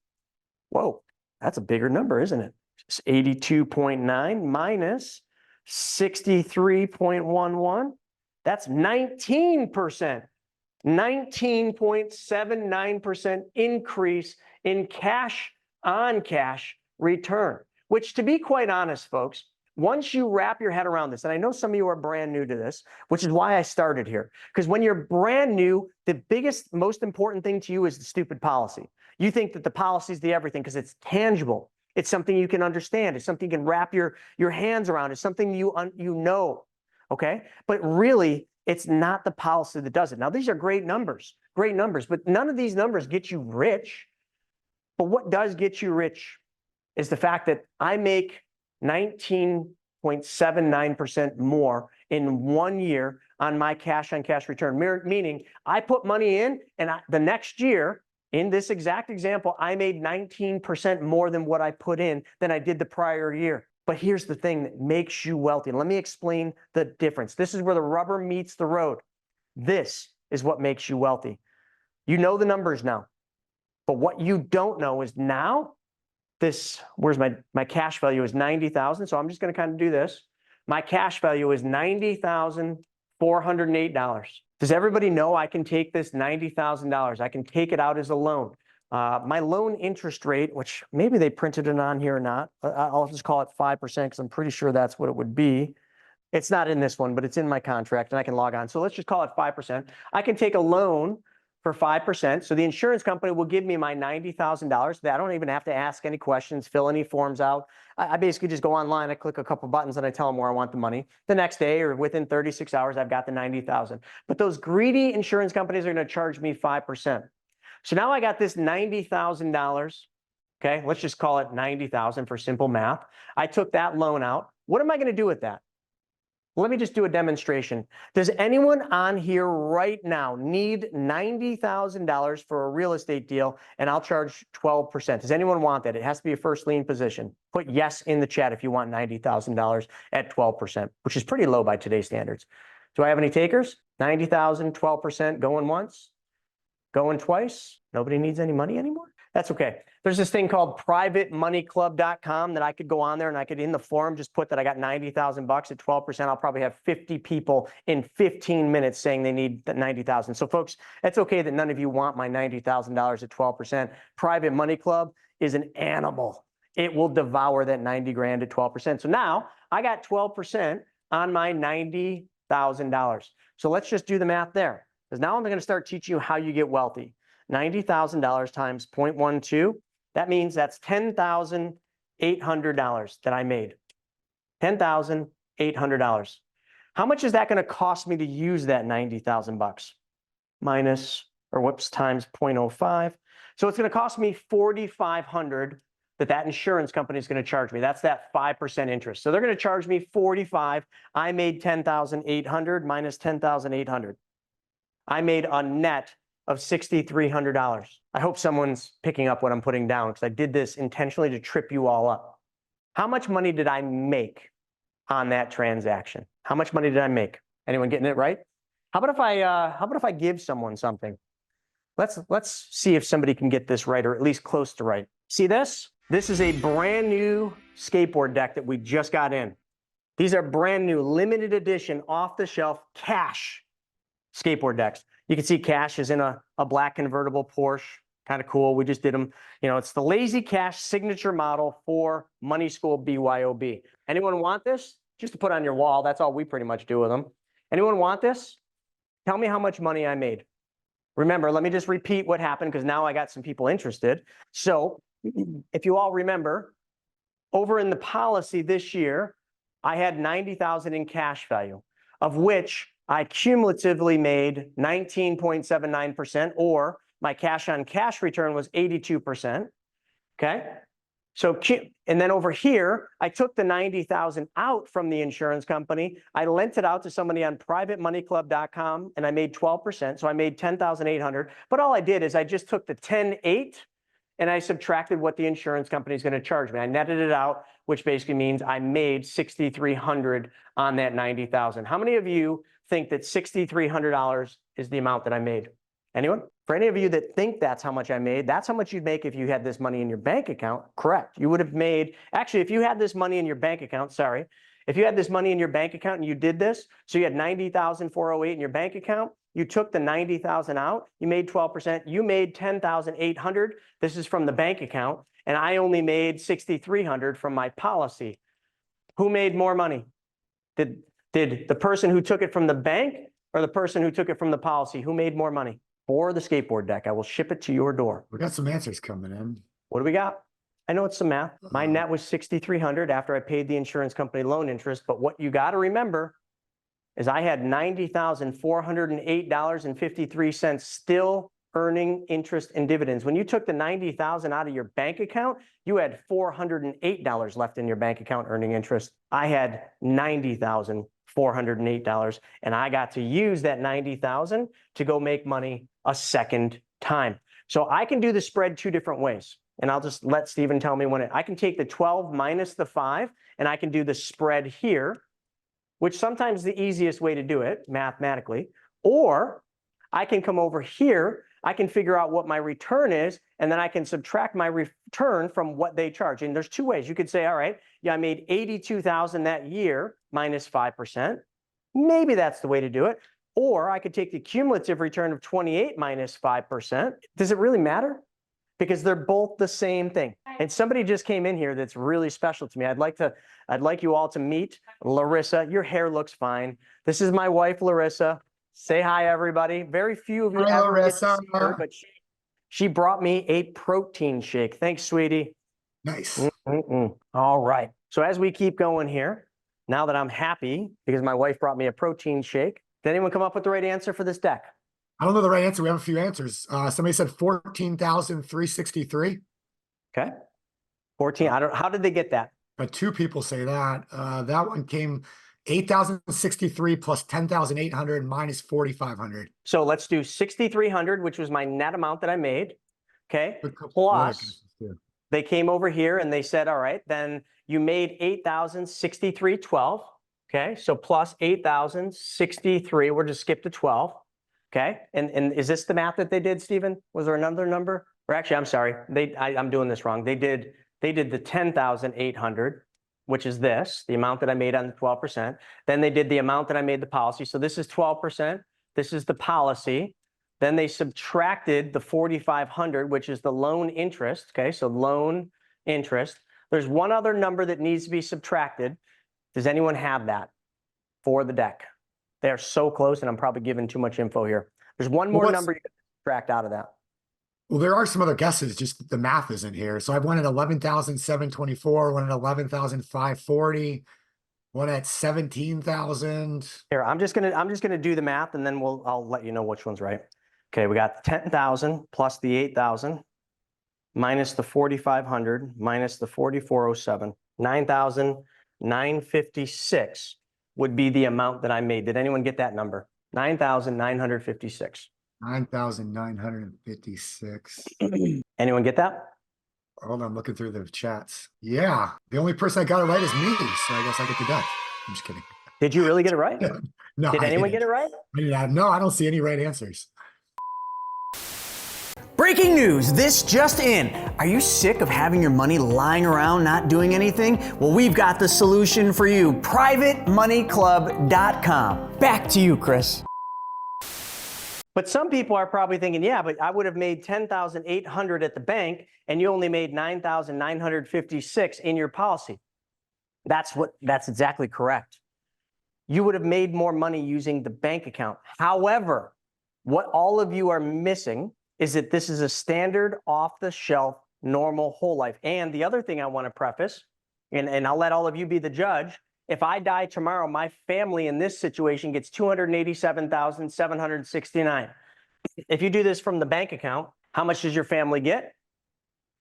Whoa, that's a bigger number, isn't it? It's 82.9 minus 63.11. That's 19%, 19.79% increase in cash on cash return, which, to be quite honest, folks, once you wrap your head around this, and I know some of you are brand new to this, which is why I started here, because when you're brand new, the biggest, most important thing to you is the stupid policy. You think that the policy is the everything because it's tangible. It's something you can understand. It's something you can wrap your hands around. It's something you know. Okay, but really, it's not the policy that does it. Now, these are great numbers, but none of these numbers get you rich. But what does get you rich is the fact that I make 19.79% more in 1 year on my cash on cash return, meaning I put money in, and the next year, in this exact example, I made 19% more than what I put in than I did the prior year. But here's the thing that makes you wealthy. Let me explain the difference. This is where the rubber meets the road. This is what makes you wealthy. You know the numbers now, but what you don't know is now where's my cash value is 90,000. So I'm just going to kind of do this. My cash value is $90,408. Does everybody know I can take this $90,000? I can take it out as a loan. My loan interest rate, which maybe they printed it on here or not, I'll just call it 5% because I'm pretty sure that's what it would be. It's not in this one, but it's in my contract and I can log on. So let's just call it 5%. I can take a loan for 5%. So the insurance company will give me my $90,000. I don't even have to ask any questions, fill any forms out. I basically just go online, I click a couple buttons and I tell them where I want the money. The next day or within 36 hours, I've got the $90,000. But those greedy insurance companies are going to charge me 5%. So now I got this $90,000. Okay, let's just call it 90,000 for simple math. I took that loan out. What am I going to do with that? Let me just do a demonstration. Does anyone on here right now need $90,000 for a real estate deal and I'll charge 12%? Does anyone want that? It has to be a first lien position. Put yes in the chat if you want $90,000 at 12%, which is pretty low by today's standards. Do I have any takers? 90,000, 12%, going once, going twice. Nobody needs any money anymore? That's okay. There's this thing called privatemoneyclub.com that I could go on there and I could in the forum just put that I got 90,000 bucks at 12%. I'll probably have 50 people in 15 minutes saying they need 90,000. So folks, it's okay that none of you want my $90,000 at 12%. Private Money Club is an animal. It will devour that 90 grand at 12%. So now I got 12% on my $90,000. So let's just do the math there. Because now I'm going to start teaching you how you get wealthy. $90,000 times 0.12, that means that's $10,800 that I made. $10,800. How much is that going to cost me to use that 90,000 bucks? Times 0.05. So it's going to cost me $4,500 that insurance company is going to charge me. That's that 5% interest. So they're going to charge me 45. I made 10,800 minus 10,800. I made a net of $6,300. I hope someone's picking up what I'm putting down because I did this intentionally to trip you all up. How much money did I make on that transaction? How much money did I make? Anyone getting it right? How about if I give someone something? Let's see if somebody can get this right or at least close to right. See this? This is a brand new skateboard deck that we just got in. These are brand new, limited edition, off the shelf, cash skateboard decks. You can see Cash is in a black convertible Porsche. Kind of cool. We just did them. You know, it's the Lazy Cash signature model for Money School BYOB. Anyone want this? Just to put on your wall. That's all we pretty much do with them. Anyone want this? Tell me how much money I made. Remember, let me just repeat what happened because now I got some people interested. So if you all remember, over in the policy this year, I had 90,000 in cash value, of which I cumulatively made 19.79%, or my cash on cash return was 82%. Okay. So, and then over here, I took the 90,000 out from the insurance company. I lent it out to somebody on privatemoneyclub.com and I made 12%. So I made 10,800. But all I did is I just took the 10.8 and I subtracted what the insurance company is going to charge me. I netted it out, which basically means I made 6,300 on that 90,000. How many of you think that $6,300 is the amount that I made? Anyone? For any of you that think that's how much I made, that's how much you'd make if you had this money in your bank account. Correct. You would have made, actually, if you had this money in your bank account, if you had this money in your bank account and you did this, so you had 90,408 in your bank account, you took the 90,000 out, you made 12%, you made 10,800. This is from the bank account, and I only made 6,300 from my policy. Who made more money? Did the person who took it from the bank or the person who took it from the policy? Who made more money? For the skateboard deck, I will ship it to your door.
We got some answers coming in.
What do we got? I know it's some math. My net was 6,300 after I paid the insurance company loan interest. But what you got to remember is I had $90,408.53 still earning interest and dividends. When you took the 90,000 out of your bank account, you had $408 left in your bank account earning interest. I had $90,408, and I got to use that 90,000 to go make money a second time. So I can do the spread two different ways. and I'll just let Stephen tell me when I can take the 12 minus the 5, and I can do the spread here, which sometimes is the easiest way to do it mathematically. Or I can come over here, I can figure out what my return is, and then I can subtract my return from what they charge. And there's two ways. You could say, all right, yeah, I made 82,000 that year minus 5%. Maybe that's the way to do it. Or I could take the cumulative return of 28 minus 5%. Does it really matter? Because they're both the same thing. And somebody just came in here that's really special to me. I'd like you all to meet Larissa. Your hair looks fine. This is my wife, Larissa. Say hi, everybody. Very few of you
Hi,
ever get to
Larissa.
see her, but she brought me a protein shake. Thanks, sweetie.
Nice.
All right. So as we keep going here, now that I'm happy because my wife brought me a protein shake, did anyone come up with the right answer for this deck?
I don't know the right answer. We have a few answers. Somebody said 14,363.
Okay. 14. How did they get that?
But two people say that. That one came 8,063 plus 10,800 minus 4,500.
So let's do 6,300, which was my net amount that I made. Okay. Plus, they came over here and they said, all right, then you made 8,063.12. Okay. So plus 8,063. We'll just skip to 12. Okay. And is this the math that they did, Stephen? Was there another number? Or actually, I'm sorry. I'm doing this wrong. They did the 10,800, which is this, the amount that I made on the 12%. Then they did the amount that I made the policy. So this is 12%. This is the policy. Then they subtracted the 4,500, which is the loan interest. Okay, so loan interest. There's one other number that needs to be subtracted. Does anyone have that for the deck? They're so close, and I'm probably giving too much info here. There's one more number you can subtract out of that.
Well, there are some other guesses, just the math isn't here. So I've won at 11,724, one at 11,540, one at 17,000.
Here, I'm just gonna do the math, and then I'll let you know which one's right. Okay, we got 10,000 plus the 8,000 minus the 4,500 minus the 4,407. 9,956 would be the amount that I made. Did anyone get that number? 9,956.
9,956.
Anyone get that?
Hold on, I'm looking through the chats. Yeah, the only person I got it right is me, so I guess I get the deck. I'm just kidding.
Did you really get it right?
No.
Did anyone get it right?
No, I don't see any right answers.
Breaking news, this just in. Are you sick of having your money lying around not doing anything? Well, we've got the solution for you. PrivateMoneyClub.com. Back to you, Chris.
But some people are probably thinking, yeah, but I would have made 10,800 at the bank and you only made 9,956 in your policy. That's exactly correct. You would have made more money using the bank account. However, what all of you are missing is that this is a standard off-the-shelf normal whole life. And the other thing I want to preface, and I'll let all of you be the judge, if I die tomorrow, my family in this situation gets $287,769. If you do this from the bank account, how much does your family get?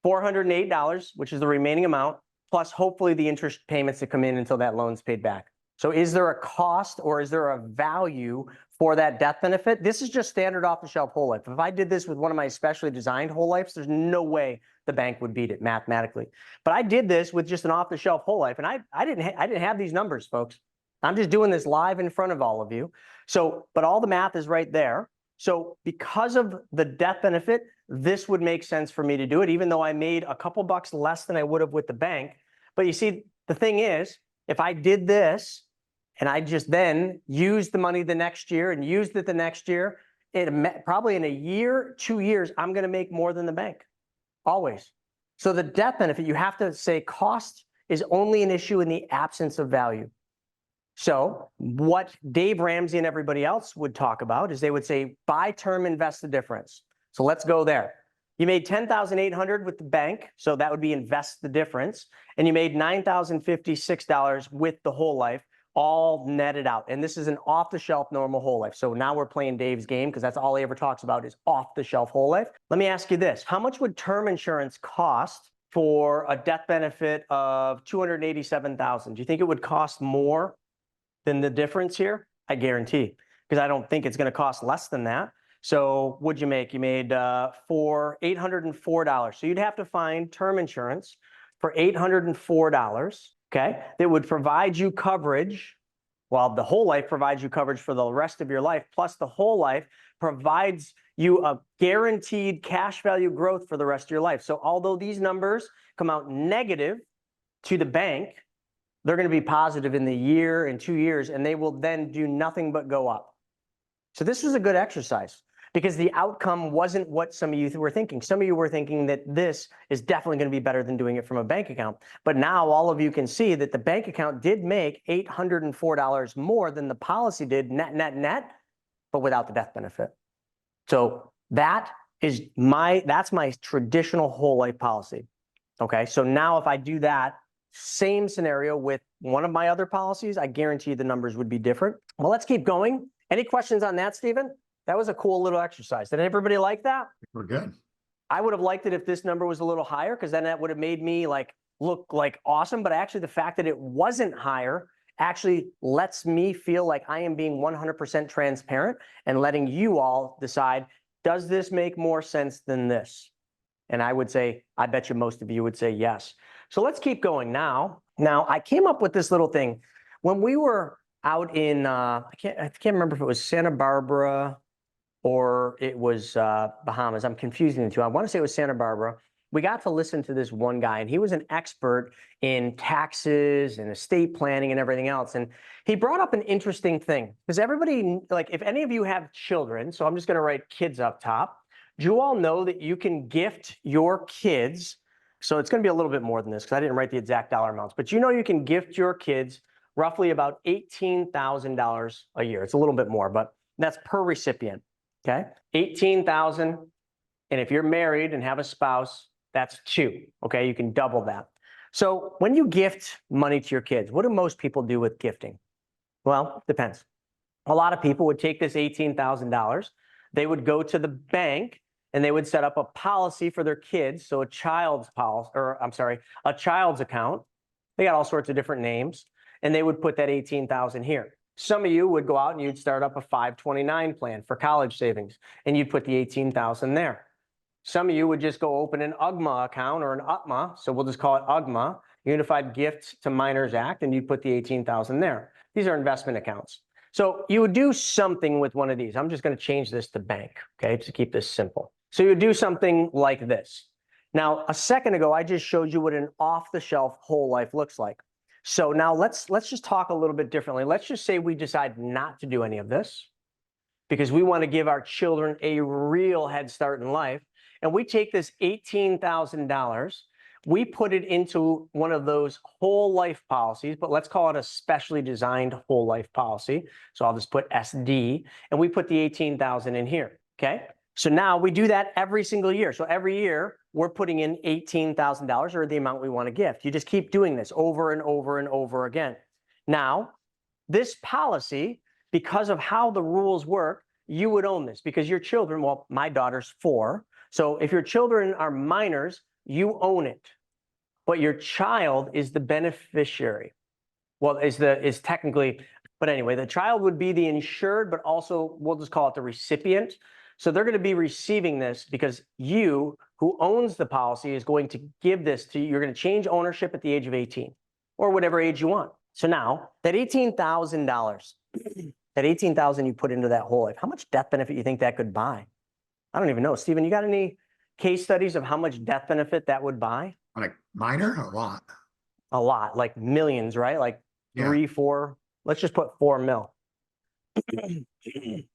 $408, which is the remaining amount, plus hopefully the interest payments that come in until that loan's paid back. So is there a cost or is there a value for that death benefit? This is just standard off-the-shelf whole life. If I did this with one of my specially designed whole lives, there's no way the bank would beat it mathematically. But I did this with just an off-the-shelf whole life, and I didn't have these numbers, folks. I'm just doing this live in front of all of you. So, but all the math is right there. So because of the death benefit, this would make sense for me to do it, even though I made a couple bucks less than I would have with the bank. But you see, the thing is, if I did this, and I just then used the money the next year and used it the next year, probably in a year, 2 years, I'm going to make more than the bank, always. So the death benefit, you have to say cost is only an issue in the absence of value. So what Dave Ramsey and everybody else would talk about is they would say, buy term, invest the difference. So let's go there. You made 10,800 with the bank, so that would be invest the difference. And you made $9,056 with the whole life, all netted out. And this is an off-the-shelf normal whole life. So now we're playing Dave's game because that's all he ever talks about is off-the-shelf whole life. Let me ask you this. How much would term insurance cost for a death benefit of $287,000? Do you think it would cost more than the difference here? I guarantee, because I don't think it's going to cost less than that. So what'd you make? You made $804. So you'd have to find term insurance for $804, okay? That would provide you coverage. Well, the whole life provides you coverage for the rest of your life, plus the whole life provides you a guaranteed cash value growth for the rest of your life. So although these numbers come out negative to the bank, they're going to be positive in the year and 2 years, and they will then do nothing but go up. So this was a good exercise because the outcome wasn't what some of you were thinking. Some of you were thinking that this is definitely going to be better than doing it from a bank account. But now all of you can see that the bank account did make $804 more than the policy did net, but without the death benefit. So that's my traditional whole life policy. Okay, so now if I do that same scenario with one of my other policies, I guarantee the numbers would be different. Well, let's keep going. Any questions on that, Stephen? That was a cool little exercise. Did everybody like that?
We're good.
I would have liked it if this number was a little higher, because then that would have made me look like awesome. But actually the fact that it wasn't higher actually lets me feel like I am being 100% transparent and letting you all decide, does this make more sense than this? And I would say, I bet you most of you would say yes. So let's keep going now. Now I came up with this little thing. When we were out in, I can't remember if it was Santa Barbara or it was Bahamas. I'm confusing the two. I want to say it was Santa Barbara. We got to listen to this one guy, and he was an expert in taxes and estate planning and everything else. And he brought up an interesting thing, because everybody, if any of you have children, so I'm just going to write kids up top. Do you all know that you can gift your kids? So it's going to be a little bit more than this, because I didn't write the exact dollar amounts, but you can gift your kids roughly about $18,000 a year. It's a little bit more, but that's per recipient. Okay, $18,000, and if you're married and have a spouse, that's 2. Okay, you can double that. So when you gift money to your kids, what do most people do with gifting? Well, it depends. A lot of people would take this $18,000, they would go to the bank and they would set up a policy for their kids, so a child's policy, or I'm sorry, a child's account. They got all sorts of different names, and they would put that $18,000 here. Some of you would go out and you'd start up a 529 plan for college savings, and you'd put the $18,000 there. Some of you would just go open an UGMA account or an UTMA, so we'll just call it UGMA, Unified Gifts to Minors Act, and you'd put the $18,000 there. These are investment accounts. So you would do something with one of these. I'm just going to change this to bank, okay, to keep this simple. So you would do something like this. Now, a second ago, I just showed you what an off-the-shelf whole life looks like. So now let's just talk a little bit differently. Let's just say we decide not to do any of this because we want to give our children a real head start in life. And we take this $18,000, we put it into one of those whole life policies, but let's call it a specially designed whole life policy. So I'll just put SD, and we put the $18,000 in here, okay? So now we do that every single year. So every year we're putting in $18,000 or the amount we want to gift. You just keep doing this over and over and over again. Now, this policy, because of how the rules work, you would own this because your children, well, my daughter's 4. So if your children are minors, you own it. But your child is the beneficiary. Well, is technically, but anyway, the child would be the insured, but also we'll just call it the recipient. So they're going to be receiving this because you, who owns the policy, is going to give this to you. You're going to change ownership at the age of 18 or whatever age you want. So now that $18,000, that $18,000 you put into that whole life, how much death benefit you think that could buy? I don't even know. Stephen, you got any case studies of how much death benefit that would buy?
Like minor, a lot.
A lot, like millions, right? Like 3, 4, let's just put 4 mil.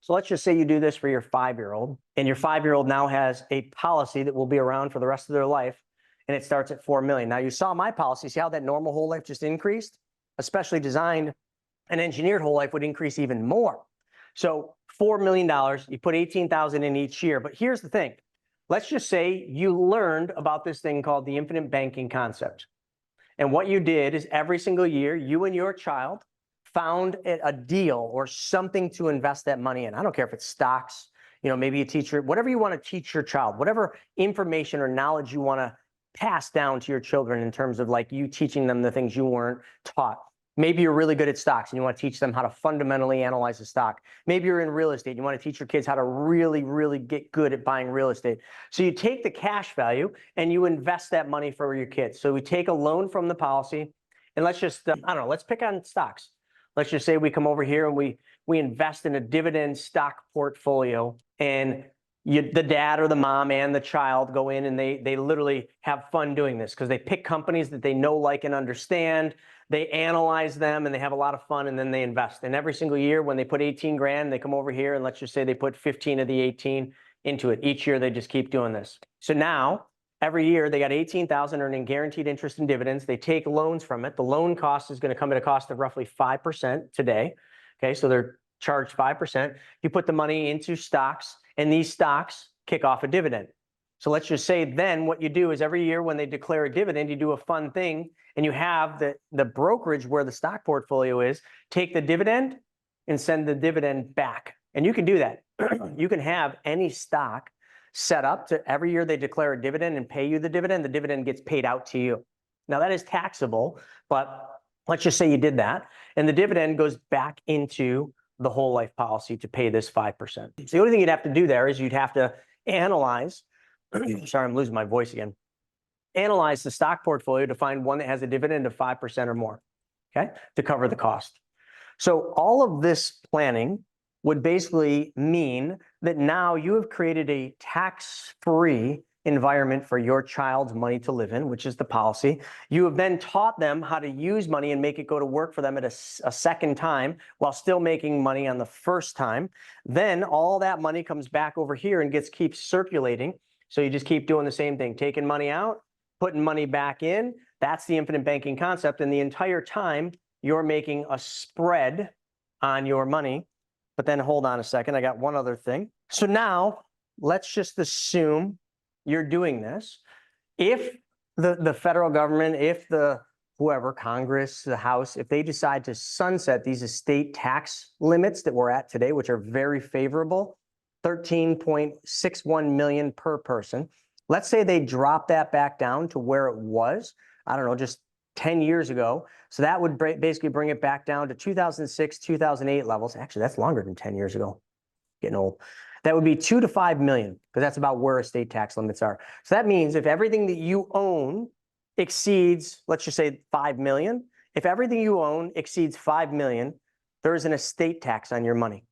So let's just say you do this for your 5-year-old, and your 5-year-old now has a policy that will be around for the rest of their life, and it starts at 4 million. Now you saw my policy. See how that normal whole life just increased? Especially designed and engineered whole life would increase even more. So $4 million, you put $18,000 in each year. But here's the thing. Let's just say you learned about this thing called the infinite banking concept. And what you did is every single year, you and your child found a deal or something to invest that money in. I don't care if it's stocks, maybe a teacher, whatever you want to teach your child, whatever information or knowledge you want to pass down to your children in terms of like you teaching them the things you weren't taught. Maybe you're really good at stocks and you want to teach them how to fundamentally analyze a stock. Maybe you're in real estate. And you want to teach your kids how to really, really get good at buying real estate. So you take the cash value and you invest that money for your kids. So we take a loan from the policy, and let's just, I don't know, let's pick on stocks. Let's just say we come over here and we invest in a dividend stock portfolio, and the dad or the mom and the child go in and they literally have fun doing this because they pick companies that they know, like, and understand. They analyze them and they have a lot of fun, and then they invest. And every single year when they put 18 grand, they come over here and let's just say they put 15 of the 18 into it. Each year they just keep doing this. So now every year they got 18,000 earning guaranteed interest and dividends. They take loans from it. The loan cost is going to come at a cost of roughly 5% today. Okay, so they're charged 5%. You put the money into stocks, and these stocks kick off a dividend. So let's just say then what you do is every year when they declare a dividend, you do a fun thing, and you have the brokerage where the stock portfolio is, take the dividend and send the dividend back. And you can do that. You can have any stock set up to every year they declare a dividend and pay you the dividend gets paid out to you. Now that is taxable, but let's just say you did that, and the dividend goes back into the whole life policy to pay this 5%. So the only thing you'd have to do there is you'd have to analyze, sorry, I'm losing my voice again. Analyze the stock portfolio to find one that has a dividend of 5% or more, okay, to cover the cost. So all of this planning would basically mean that now you have created a tax-free environment for your child's money to live in, which is the policy. You have then taught them how to use money and make it go to work for them at a second time while still making money on the first time. Then all that money comes back over here and keeps circulating. So you just keep doing the same thing, taking money out, putting money back in. That's the infinite banking concept. And the entire time you're making a spread on your money. But then hold on a second, I got one other thing. So now let's just assume you're doing this. If the federal government, if whoever, Congress, the House, if they decide to sunset these estate tax limits that we're at today, which are very favorable, 13.61 million per person. Let's say they drop that back down to where it was, I don't know, just 10 years ago. So that would basically bring it back down to 2006, 2008 levels. Actually, that's longer than 10 years ago. Getting old. That would be 2 to 5 million, because that's about where estate tax limits are. So that means if everything that you own exceeds, let's just say 5 million, if everything you own exceeds 5 million, there is an estate tax on your money.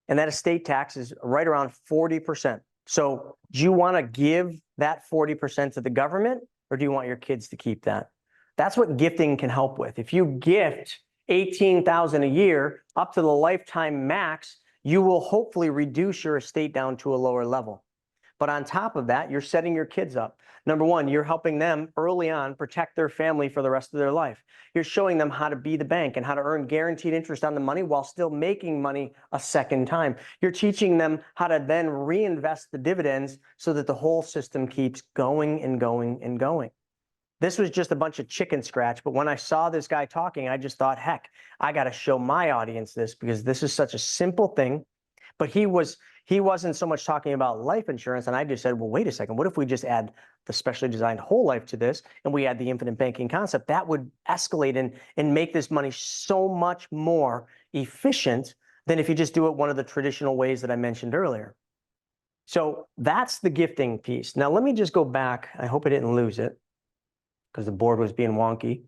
And that estate tax is right around 40%. So do you want to give that 40% to the government, or do you want your kids to keep that? That's what gifting can help with. If you gift $18,000 a year up to the lifetime max, you will hopefully reduce your estate down to a lower level. But on top of that, you're setting your kids up. Number one, you're helping them early on protect their family for the rest of their life. You're showing them how to be the bank and how to earn guaranteed interest on the money while still making money a second time. You're teaching them how to then reinvest the dividends so that the whole system keeps going and going and going. This was just a bunch of chicken scratch, but when I saw this guy talking, I just thought, heck, I got to show my audience this, because this is such a simple thing. But he wasn't so much talking about life insurance, and I just said, well, wait a second, what if we just add the specially designed whole life to this, and we add the infinite banking concept? That would escalate and make this money so much more efficient than if you just do it one of the traditional ways that I mentioned earlier. So that's the gifting piece. Now let me just go back. I hope I didn't lose it, because the board was being wonky.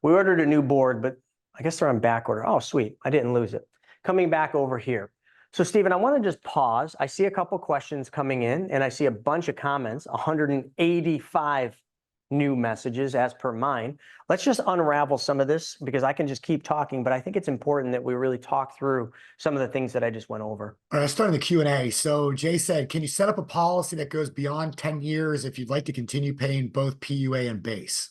We ordered a new board, but I guess they're on back order. Oh, sweet, I didn't lose it. Coming back over here. So Stephen, I want to just pause. I see a couple questions coming in, and I see a bunch of comments, 185 new messages as per mine. Let's just unravel some of this, because I can just keep talking, but I think it's important that we really talk through some of the things that I just went over.
All right, let's start in the Q&A. So Jay said, can you set up a policy that goes beyond 10 years if you'd like to continue paying both PUA and base?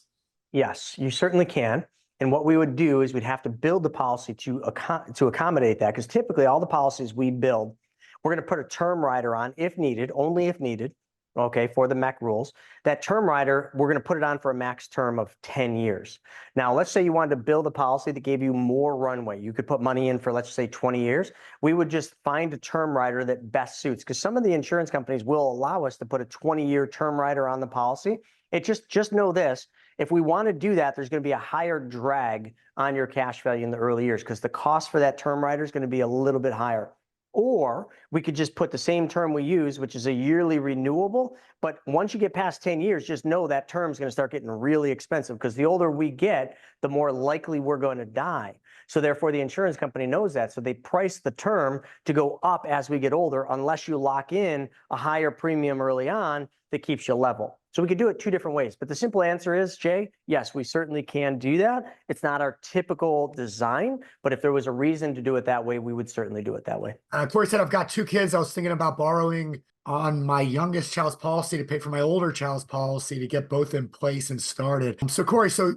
Yes, you certainly can. And what we would do is we'd have to build the policy to accommodate that, because typically all the policies we build, we're going to put a term rider on if needed, only if needed, okay, for the MEC rules. That term rider, we're going to put it on for a max term of 10 years. Now, let's say you wanted to build a policy that gave you more runway. You could put money in for, let's say, 20 years. We would just find a term rider that best suits, because some of the insurance companies will allow us to put a 20-year term rider on the policy. Just know this. If we want to do that, there's going to be a higher drag on your cash value in the early years because the cost for that term rider is going to be a little bit higher. Or we could just put the same term we use, which is a yearly renewable. But once you get past 10 years, just know that term is going to start getting really expensive because the older we get, the more likely we're going to die. So therefore, the insurance company knows that. So they price the term to go up as we get older, unless you lock in a higher premium early on that keeps you level. So we could do it two different ways. But the simple answer is, Jay, yes, we certainly can do that. It's not our typical design, but if there was a reason to do it that way, we would certainly do it that way.
Corey said, I've got 2 kids. I was thinking about borrowing on my youngest child's policy to pay for my older child's policy to get both in place and started. So Corey, so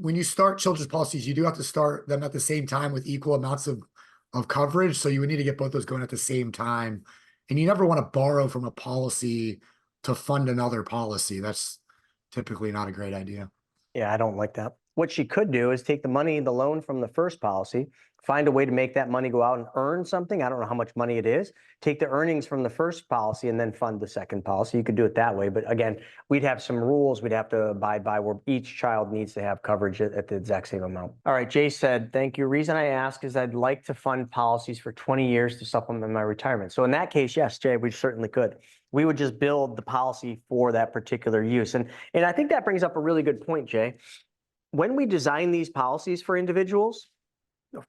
when you start children's policies, you do have to start them at the same time with equal amounts of coverage. So you would need to get both those going at the same time. And you never want to borrow from a policy to fund another policy. That's typically not a great idea.
Yeah, I don't like that. What she could do is take the money, the loan from the first policy, find a way to make that money go out and earn something. I don't know how much money it is. Take the earnings from the first policy and then fund the second policy. You could do it that way. But again, we'd have some rules we'd have to abide by where each child needs to have coverage at the exact same amount. All right, Jay said, thank you. Reason I ask is I'd like to fund policies for 20 years to supplement my retirement. So in that case, yes, Jay, we certainly could. We would just build the policy for that particular use. And I think that brings up a really good point, Jay. When we design these policies for individuals,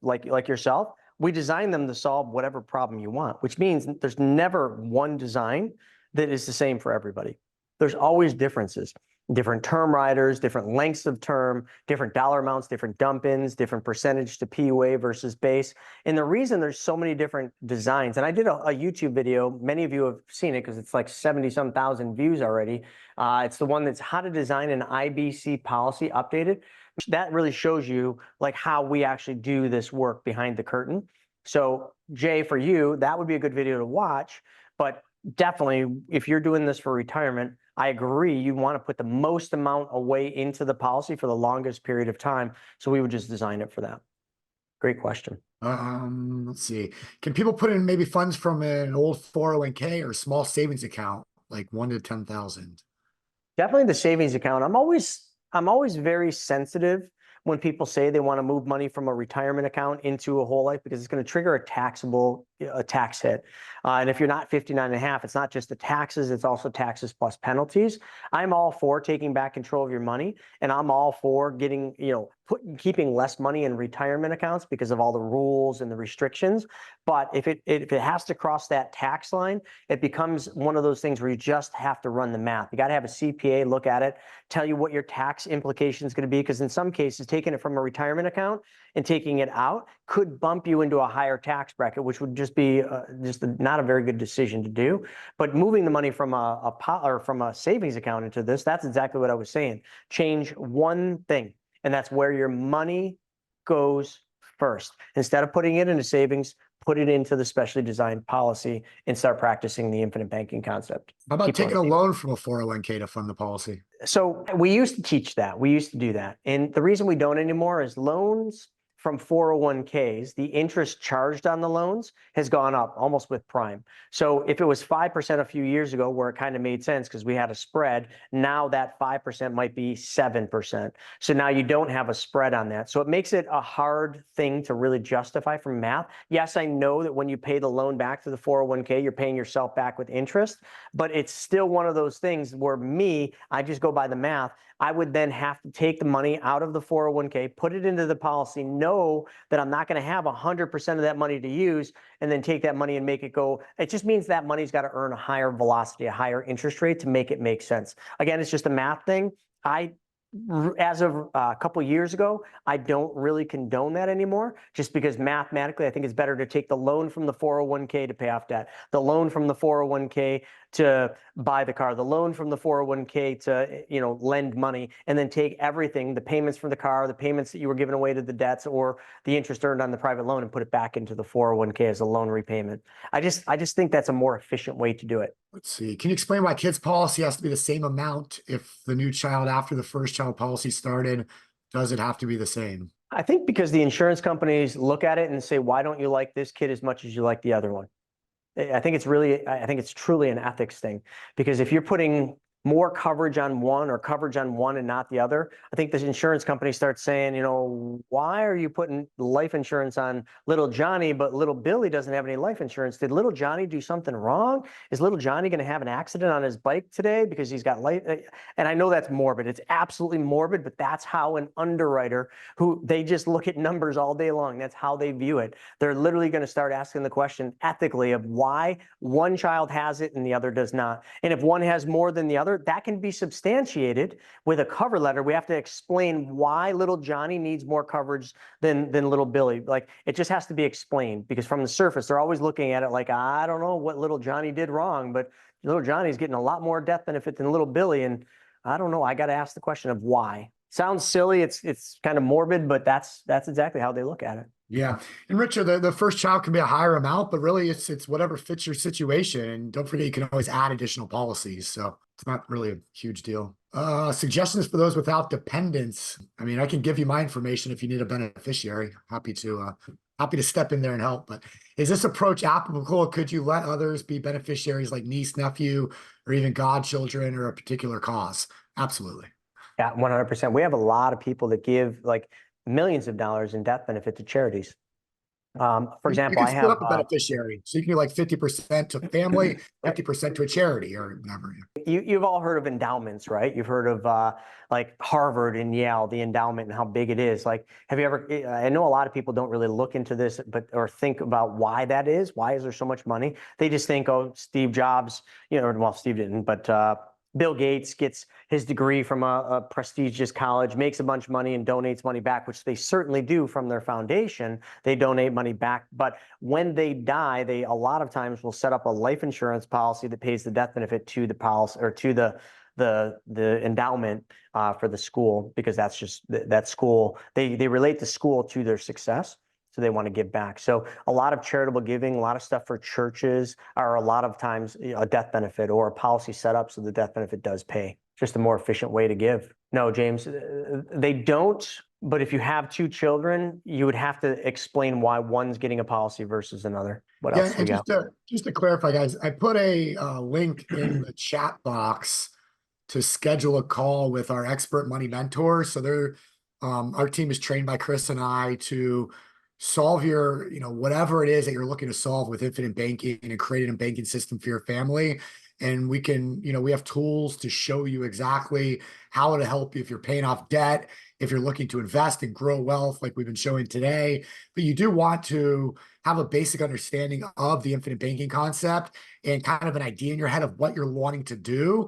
like yourself, we design them to solve whatever problem you want, which means there's never one design that is the same for everybody. There's always differences. Different term riders, different lengths of term, different dollar amounts, different dump-ins, different percentage to PUA versus base. And the reason there's so many different designs, and I did a YouTube video, many of you have seen it because it's like 70-some thousand views already. It's the one that's how to design an IBC policy updated. That really shows you like how we actually do this work behind the curtain. So Jay, for you, that would be a good video to watch, but definitely if you're doing this for retirement, I agree. You want to put the most amount away into the policy for the longest period of time. So we would just design it for that. Great question.
Let's see. Can people put in maybe funds from an old 401k or small savings account, like 1 to 10,000?
Definitely the savings account. I'm always very sensitive when people say they want to move money from a retirement account into a whole life because it's going to trigger a tax hit. And if you're not 59 and a half, it's not just the taxes, it's also taxes plus penalties. I'm all for taking back control of your money, and I'm all for getting, keeping less money in retirement accounts because of all the rules and the restrictions. But if it has to cross that tax line, it becomes one of those things where you just have to run the math. You got to have a CPA look at it, tell you what your tax implication is going to be, because in some cases, taking it from a retirement account and taking it out could bump you into a higher tax bracket, which would just be not a very good decision to do. But moving the money from a savings account into this, that's exactly what I was saying. Change one thing, and that's where your money goes first. Instead of putting it into savings, put it into the specially designed policy and start practicing the infinite banking concept.
How about taking a loan from a 401k to fund the policy?
So we used to teach that. We used to do that. And the reason we don't anymore is loans from 401ks, the interest charged on the loans has gone up almost with prime. So if it was 5% a few years ago, where it kind of made sense because we had a spread, now that 5% might be 7%. So now you don't have a spread on that. So it makes it a hard thing to really justify from math. Yes, I know that when you pay the loan back to the 401k, you're paying yourself back with interest, but it's still one of those things where I just go by the math. I would then have to take the money out of the 401k, put it into the policy, know that I'm not going to have 100% of that money to use, and then take that money and make it go. It just means that money's got to earn a higher velocity, a higher interest rate to make it make sense. Again, it's just a math thing. As of a couple of years ago, I don't really condone that anymore, just because mathematically, I think it's better to take the loan from the 401k to pay off debt, the loan from the 401k to buy the car, the loan from the 401k to, lend money, and then take everything, the payments from the car, the payments that you were giving away to the debts or the interest earned on the private loan, and put it back into the 401k as a loan repayment. I just think that's a more efficient way to do it.
Let's see. Can you explain why kids' policy has to be the same amount if the new child after the first child policy started? Does it have to be the same?
I think because the insurance companies look at it and say, why don't you like this kid as much as you like the other one? I think it's truly an ethics thing, because if you're putting more coverage on one or coverage on one and not the other, I think the insurance company starts saying, why are you putting life insurance on little Johnny, but little Billy doesn't have any life insurance? Did little Johnny do something wrong? Is little Johnny going to have an accident on his bike today because he's got life? And I know that's morbid. It's absolutely morbid, but that's how an underwriter who they just look at numbers all day long. That's how they view it. They're literally going to start asking the question ethically of why one child has it and the other does not. And if one has more than the other, that can be substantiated with a cover letter. We have to explain why little Johnny needs more coverage than little Billy. Like, it just has to be explained, because from the surface, they're always looking at it like, I don't know what little Johnny did wrong, but little Johnny's getting a lot more death benefit than little Billy. And I don't know, I got to ask the question of why. Sounds silly. It's kind of morbid, but that's exactly how they look at it.
Yeah. And Richard, the first child can be a higher amount, but really it's whatever fits your situation. And don't forget, you can always add additional policies. So it's not really a huge deal. Suggestions for those without dependents. I mean, I can give you my information if you need a beneficiary. Happy to step in there and help. But is this approach applicable? Could you let others be beneficiaries like niece, nephew, or even godchildren, or a particular cause? Absolutely.
Yeah, 100%. We have a lot of people that give like millions of dollars in death benefit to charities. For example,
you
I
can
have
split up a beneficiary, so you can do like 50% to family, 50% to a charity, or whatever.
You've all heard of endowments, right? You've heard of like Harvard and Yale, the endowment and how big it is. Like, have you ever? I know a lot of people don't really look into this, or think about why that is. Why is there so much money? They just think, oh, Steve Jobs, well, Steve didn't, but Bill Gates gets his degree from a prestigious college, makes a bunch of money and donates money back, which they certainly do from their foundation. They donate money back. But when they die, they a lot of times will set up a life insurance policy that pays the death benefit to the policy, or to the endowment for the school, because that's just that school. They relate the school to their success. So they want to give back. So a lot of charitable giving, a lot of stuff for churches, are a lot of times a death benefit or a policy set up so the death benefit does pay. Just a more efficient way to give. No, James, they don't. But if you have two children, you would have to explain why one's getting a policy versus another. What else do we got?
Just to clarify, guys, I put a link in the chat box to schedule a call with our expert money mentors. So they're our team is trained by Chris and I to solve your, whatever it is that you're looking to solve with infinite banking and creating a banking system for your family. And we can, we have tools to show you exactly how to help you if you're paying off debt, if you're looking to invest and grow wealth like we've been showing today. But you do want to have a basic understanding of the infinite banking concept and kind of an idea in your head of what you're wanting to do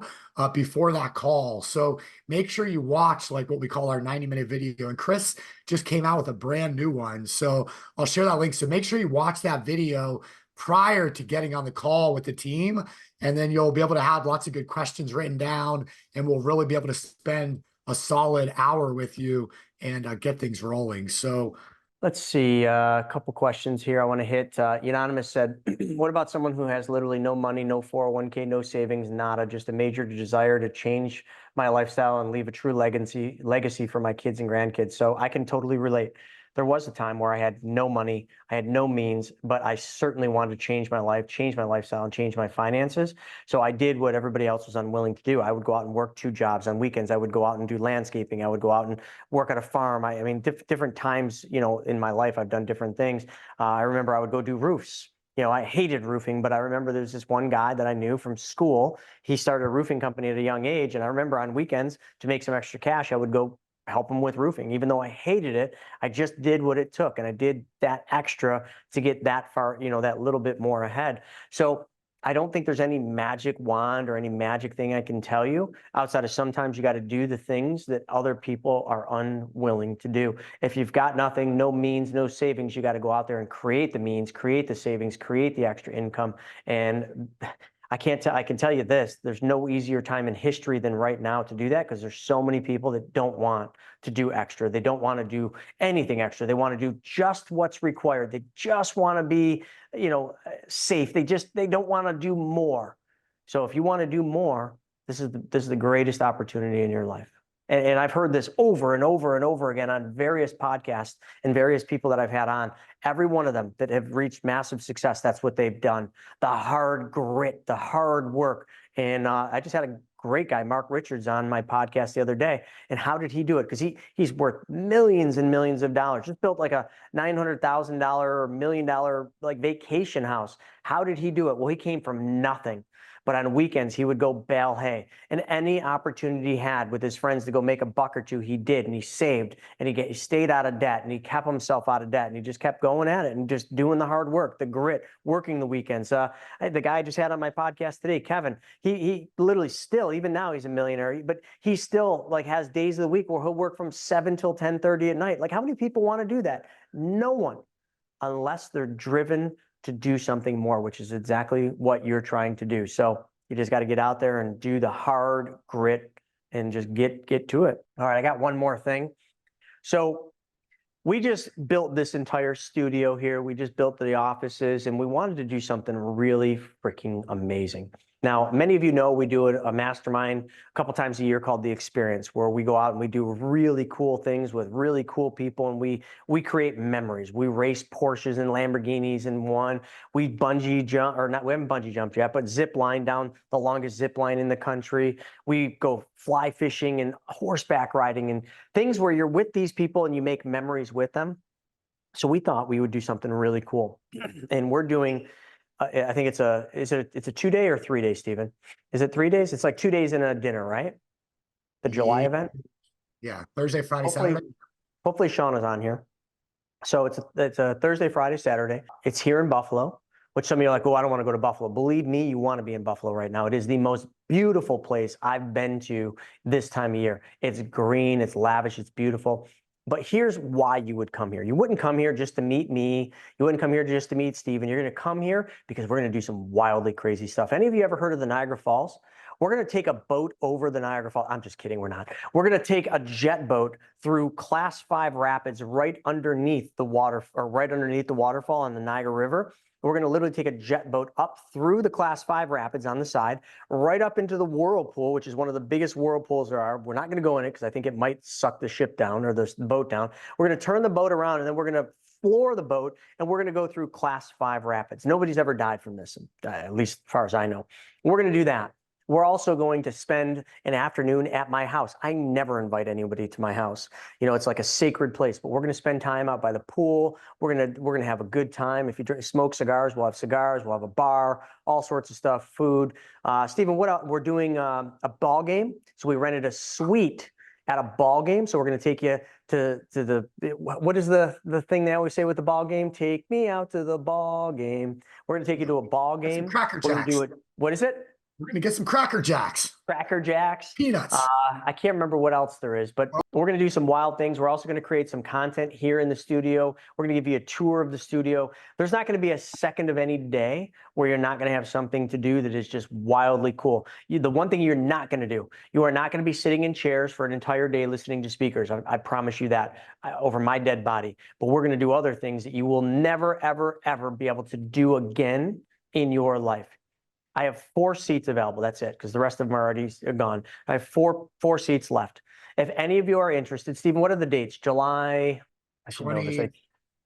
before that call. So make sure you watch like what we call our 90-minute video. And Chris just came out with a brand new one. So I'll share that link. So make sure you watch that video prior to getting on the call with the team. And then you'll be able to have lots of good questions written down, and we'll really be able to spend a solid hour with you and get things rolling. So
let's see, a couple questions here I want to hit. Anonymous said, what about someone who has literally no money, no 401k, no savings, nada, just a major desire to change my lifestyle and leave a true legacy for my kids and grandkids? So I can totally relate. There was a time where I had no money, I had no means, but I certainly wanted to change my life, change my lifestyle, and change my finances. So I did what everybody else was unwilling to do. I would go out and work 2 jobs on weekends. I would go out and do landscaping. I would go out and work at a farm. I mean, different times, in my life, I've done different things. I remember I would go do roofs. I hated roofing, but I remember there's this one guy that I knew from school. He started a roofing company at a young age. And I remember on weekends, to make some extra cash, I would go help him with roofing. Even though I hated it, I just did what it took. And I did that extra to get that far, that little bit more ahead. So I don't think there's any magic wand or any magic thing I can tell you outside of sometimes you got to do the things that other people are unwilling to do. If you've got nothing, no means, no savings, you got to go out there and create the means, create the savings, create the extra income. And I can tell you this, there's no easier time in history than right now to do that, because there's so many people that don't want to do extra. They don't want to do anything extra. They want to do just what's required. They just want to be, safe. They don't want to do more. So if you want to do more, this is the greatest opportunity in your life. And I've heard this over and over and over again on various podcasts and various people that I've had on. Every one of them that have reached massive success, that's what they've done. The hard grit, the hard work. And I just had a great guy, Mark Richards, on my podcast the other day. And how did he do it? Because he's worth millions and millions of dollars. Just built like a $900,000 or $1 million like vacation house. How did he do it? Well, he came from nothing. But on weekends, he would go bale hay. And any opportunity he had with his friends to go make a buck or two, he did. And he saved, and he stayed out of debt, and he kept himself out of debt. And he just kept going at it and just doing the hard work, the grit, working the weekends. The guy I just had on my podcast today, Kevin, he literally still, even now he's a millionaire, but he still like has days of the week where he'll work from 7 till 10:30 at night. Like, how many people want to do that? No one, unless they're driven to do something more, which is exactly what you're trying to do. So you just got to get out there and do the hard grit and just get to it. All right, I got one more thing. So we just built this entire studio here. We just built the offices, and we wanted to do something really freaking amazing. Now, many of you know we do a mastermind a couple times a year called The Experience, where we go out and we do really cool things with really cool people, and we create memories. We race Porsches and Lamborghinis in one. We bungee jump, or not, we haven't bungee jumped yet, but zip line down the longest zip line in the country. We go fly fishing and horseback riding and things where you're with these people and you make memories with them. So we thought we would do something really cool, and we're doing. I think it's a 2-day or 3-day, Stephen? Is it 3 days? It's like 2 days and a dinner, right? The July event?
Yeah, Thursday, Friday, Saturday.
Hopefully Sean is on here. So it's a Thursday, Friday, Saturday. It's here in Buffalo, which some of you are like, oh, I don't want to go to Buffalo. Believe me, you want to be in Buffalo right now. It is the most beautiful place I've been to this time of year. It's green, it's lavish, it's beautiful. But here's why you would come here. You wouldn't come here just to meet me. You wouldn't come here just to meet Steven. You're going to come here because we're going to do some wildly crazy stuff. Any of you ever heard of the Niagara Falls? We're going to take a boat over the Niagara Falls. I'm just kidding. We're not. We're going to take a jet boat through Class 5 rapids right underneath the water, or right underneath the waterfall on the Niagara River. We're going to literally take a jet boat up through the Class 5 rapids on the side, right up into the whirlpool, which is one of the biggest whirlpools there are. We're not going to go in it because I think it might suck the ship down, or the boat down. We're going to turn the boat around, and then we're going to floor the boat, and we're going to go through Class 5 rapids. Nobody's ever died from this, at least as far as I know. We're going to do that. We're also going to spend an afternoon at my house. I never invite anybody to my house. You know, it's like a sacred place, but we're going to spend time out by the pool. We're going to have a good time. If you smoke cigars, we'll have cigars. We'll have a bar, all sorts of stuff, food. Stephen, what else? We're doing a ball game. So we rented a suite at a ball game. So we're going to take you to the, what is the thing they always say with the ball game? Take me out to the ball game. We're going to take you to a ball game.
Some Cracker
We're going to
Jacks.
do it. What is it?
We're going to get some Cracker Jacks.
Cracker Jacks.
Peanuts.
I can't remember what else there is, but we're going to do some wild things. We're also going to create some content here in the studio. We're going to give you a tour of the studio. There's not going to be a second of any day where you're not going to have something to do that is just wildly cool. The one thing you're not going to do, you are not going to be sitting in chairs for an entire day listening to speakers. I promise you that, over my dead body. But we're going to do other things that you will never, ever, ever be able to do again in your life. I have 4 seats available. That's it, because the rest of them are already gone. I have four seats left. If any of you are interested, Stephen, what are the dates? July, I should know this.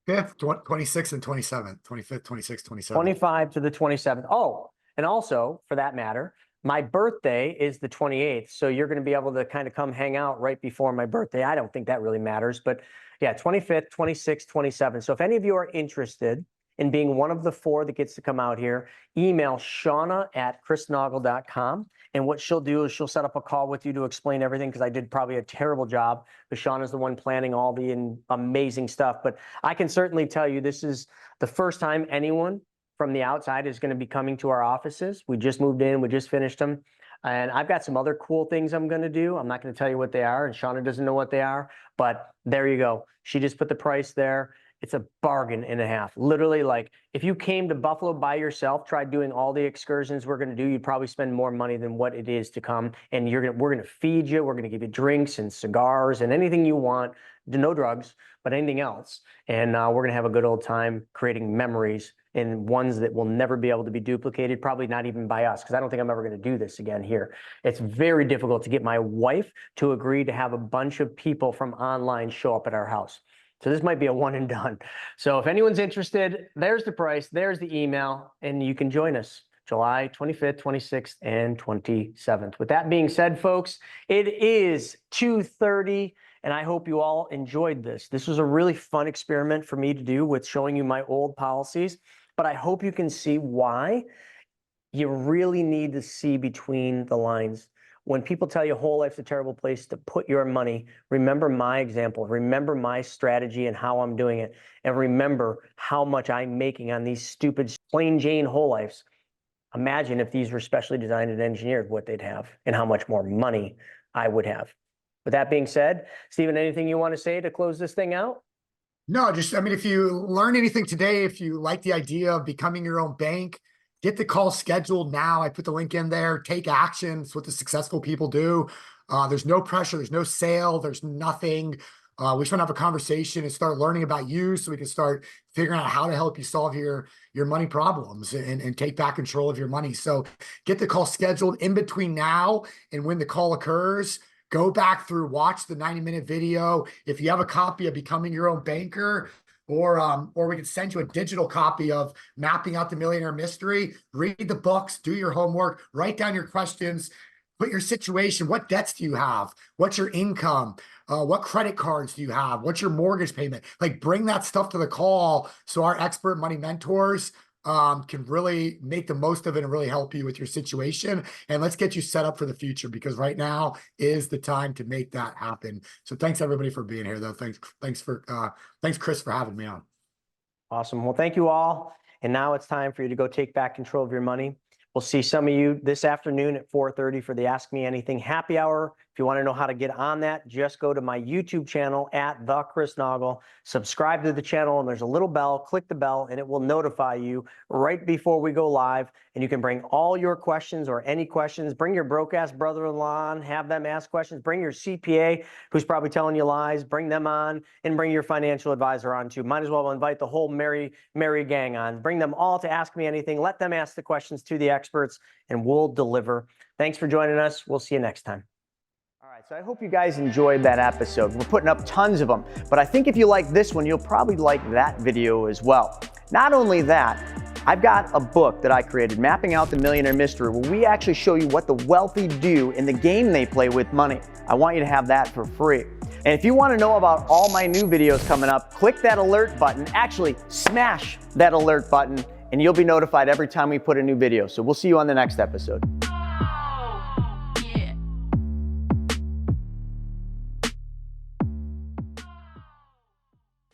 25th, 26th, and 27th. 25th, 26th, 27th.
25 to the 27th. Oh, and also, for that matter, my birthday is the 28th. So you're going to be able to kind of come hang out right before my birthday. I don't think that really matters, but yeah, 25th, 26th, 27th. So if any of you are interested in being one of the 4 that gets to come out here, email Shauna at chrisnaugle.com. And what she'll do is she'll set up a call with you to explain everything, because I did probably a terrible job, because Shauna's the one planning all the amazing stuff. But I can certainly tell you, this is the first time anyone from the outside is going to be coming to our offices. We just moved in. We just finished them. And I've got some other cool things I'm going to do. I'm not going to tell you what they are, and Shauna doesn't know what they are. But there you go. She just put the price there. It's a bargain and a half. Literally, like, if you came to Buffalo by yourself, tried doing all the excursions we're going to do, you'd probably spend more money than what it is to come. And we're going to feed you. We're going to give you drinks and cigars and anything you want. No drugs, but anything else. And we're going to have a good old time creating memories, and ones that will never be able to be duplicated, probably not even by us, because I don't think I'm ever going to do this again here. It's very difficult to get my wife to agree to have a bunch of people from online show up at our house. So this might be a one and done. So if anyone's interested, there's the price, there's the email, and you can join us. July 25th, 26th, and 27th. With that being said, folks, it is 2:30, and I hope you all enjoyed this. This was a really fun experiment for me to do with showing you my old policies, but I hope you can see why you really need to see between the lines. When people tell you whole life's a terrible place to put your money, remember my example, remember my strategy and how I'm doing it, and remember how much I'm making on these stupid plain Jane whole lives. Imagine if these were specially designed and engineered, what they'd have and how much more money I would have. With that being said, Stephen, anything you want to say to close this thing out?
No, just, I mean, if you learn anything today, if you like the idea of becoming your own bank, get the call scheduled now. I put the link in there. Take action. It's what the successful people do. There's no pressure. There's no sale. There's nothing. We just want to have a conversation and start learning about you so we can start figuring out how to help you solve your money problems and take back control of your money. So get the call scheduled. In between now and when the call occurs, go back through, watch the 90-minute video. If you have a copy of Becoming Your Own Banker, or we can send you a digital copy of Mapping Out the Millionaire Mystery. Read the books, do your homework, write down your questions, put your situation. What debts do you have? What's your income? What credit cards do you have? What's your mortgage payment? Like, bring that stuff to the call so our expert money mentors can really make the most of it and really help you with your situation. And let's get you set up for the future, because right now is the time to make that happen. So thanks everybody for being here, though. Thanks Chris for having me on.
Awesome. Well, thank you all. And now it's time for you to go take back control of your money. We'll see some of you this afternoon at 4:30 for the Ask Me Anything happy hour. If you want to know how to get on that, just go to my YouTube channel at The Chris Naugle, subscribe to the channel, and there's a little bell. Click the bell, and it will notify you right before we go live. And you can bring all your questions or any questions. Bring your broke-ass brother-in-law on, have them ask questions. Bring your CPA, who's probably telling you lies. Bring them on, and bring your financial advisor on too. Might as well invite the whole merry gang on. Bring them all to Ask Me Anything. Let them ask the questions to the experts, and we'll deliver. Thanks for joining us. We'll see you next time. All right, so I hope you guys enjoyed that episode. We're putting up tons of them, but I think if you like this one, you'll probably like that video as well. Not only that, I've got a book that I created, Mapping Out the Millionaire Mystery, where we actually show you what the wealthy do in the game they play with money. I want you to have that for free. And if you want to know about all my new videos coming up, click that alert button. Actually, smash that alert button, and you'll be notified every time we put a new video. So we'll see you on the next episode.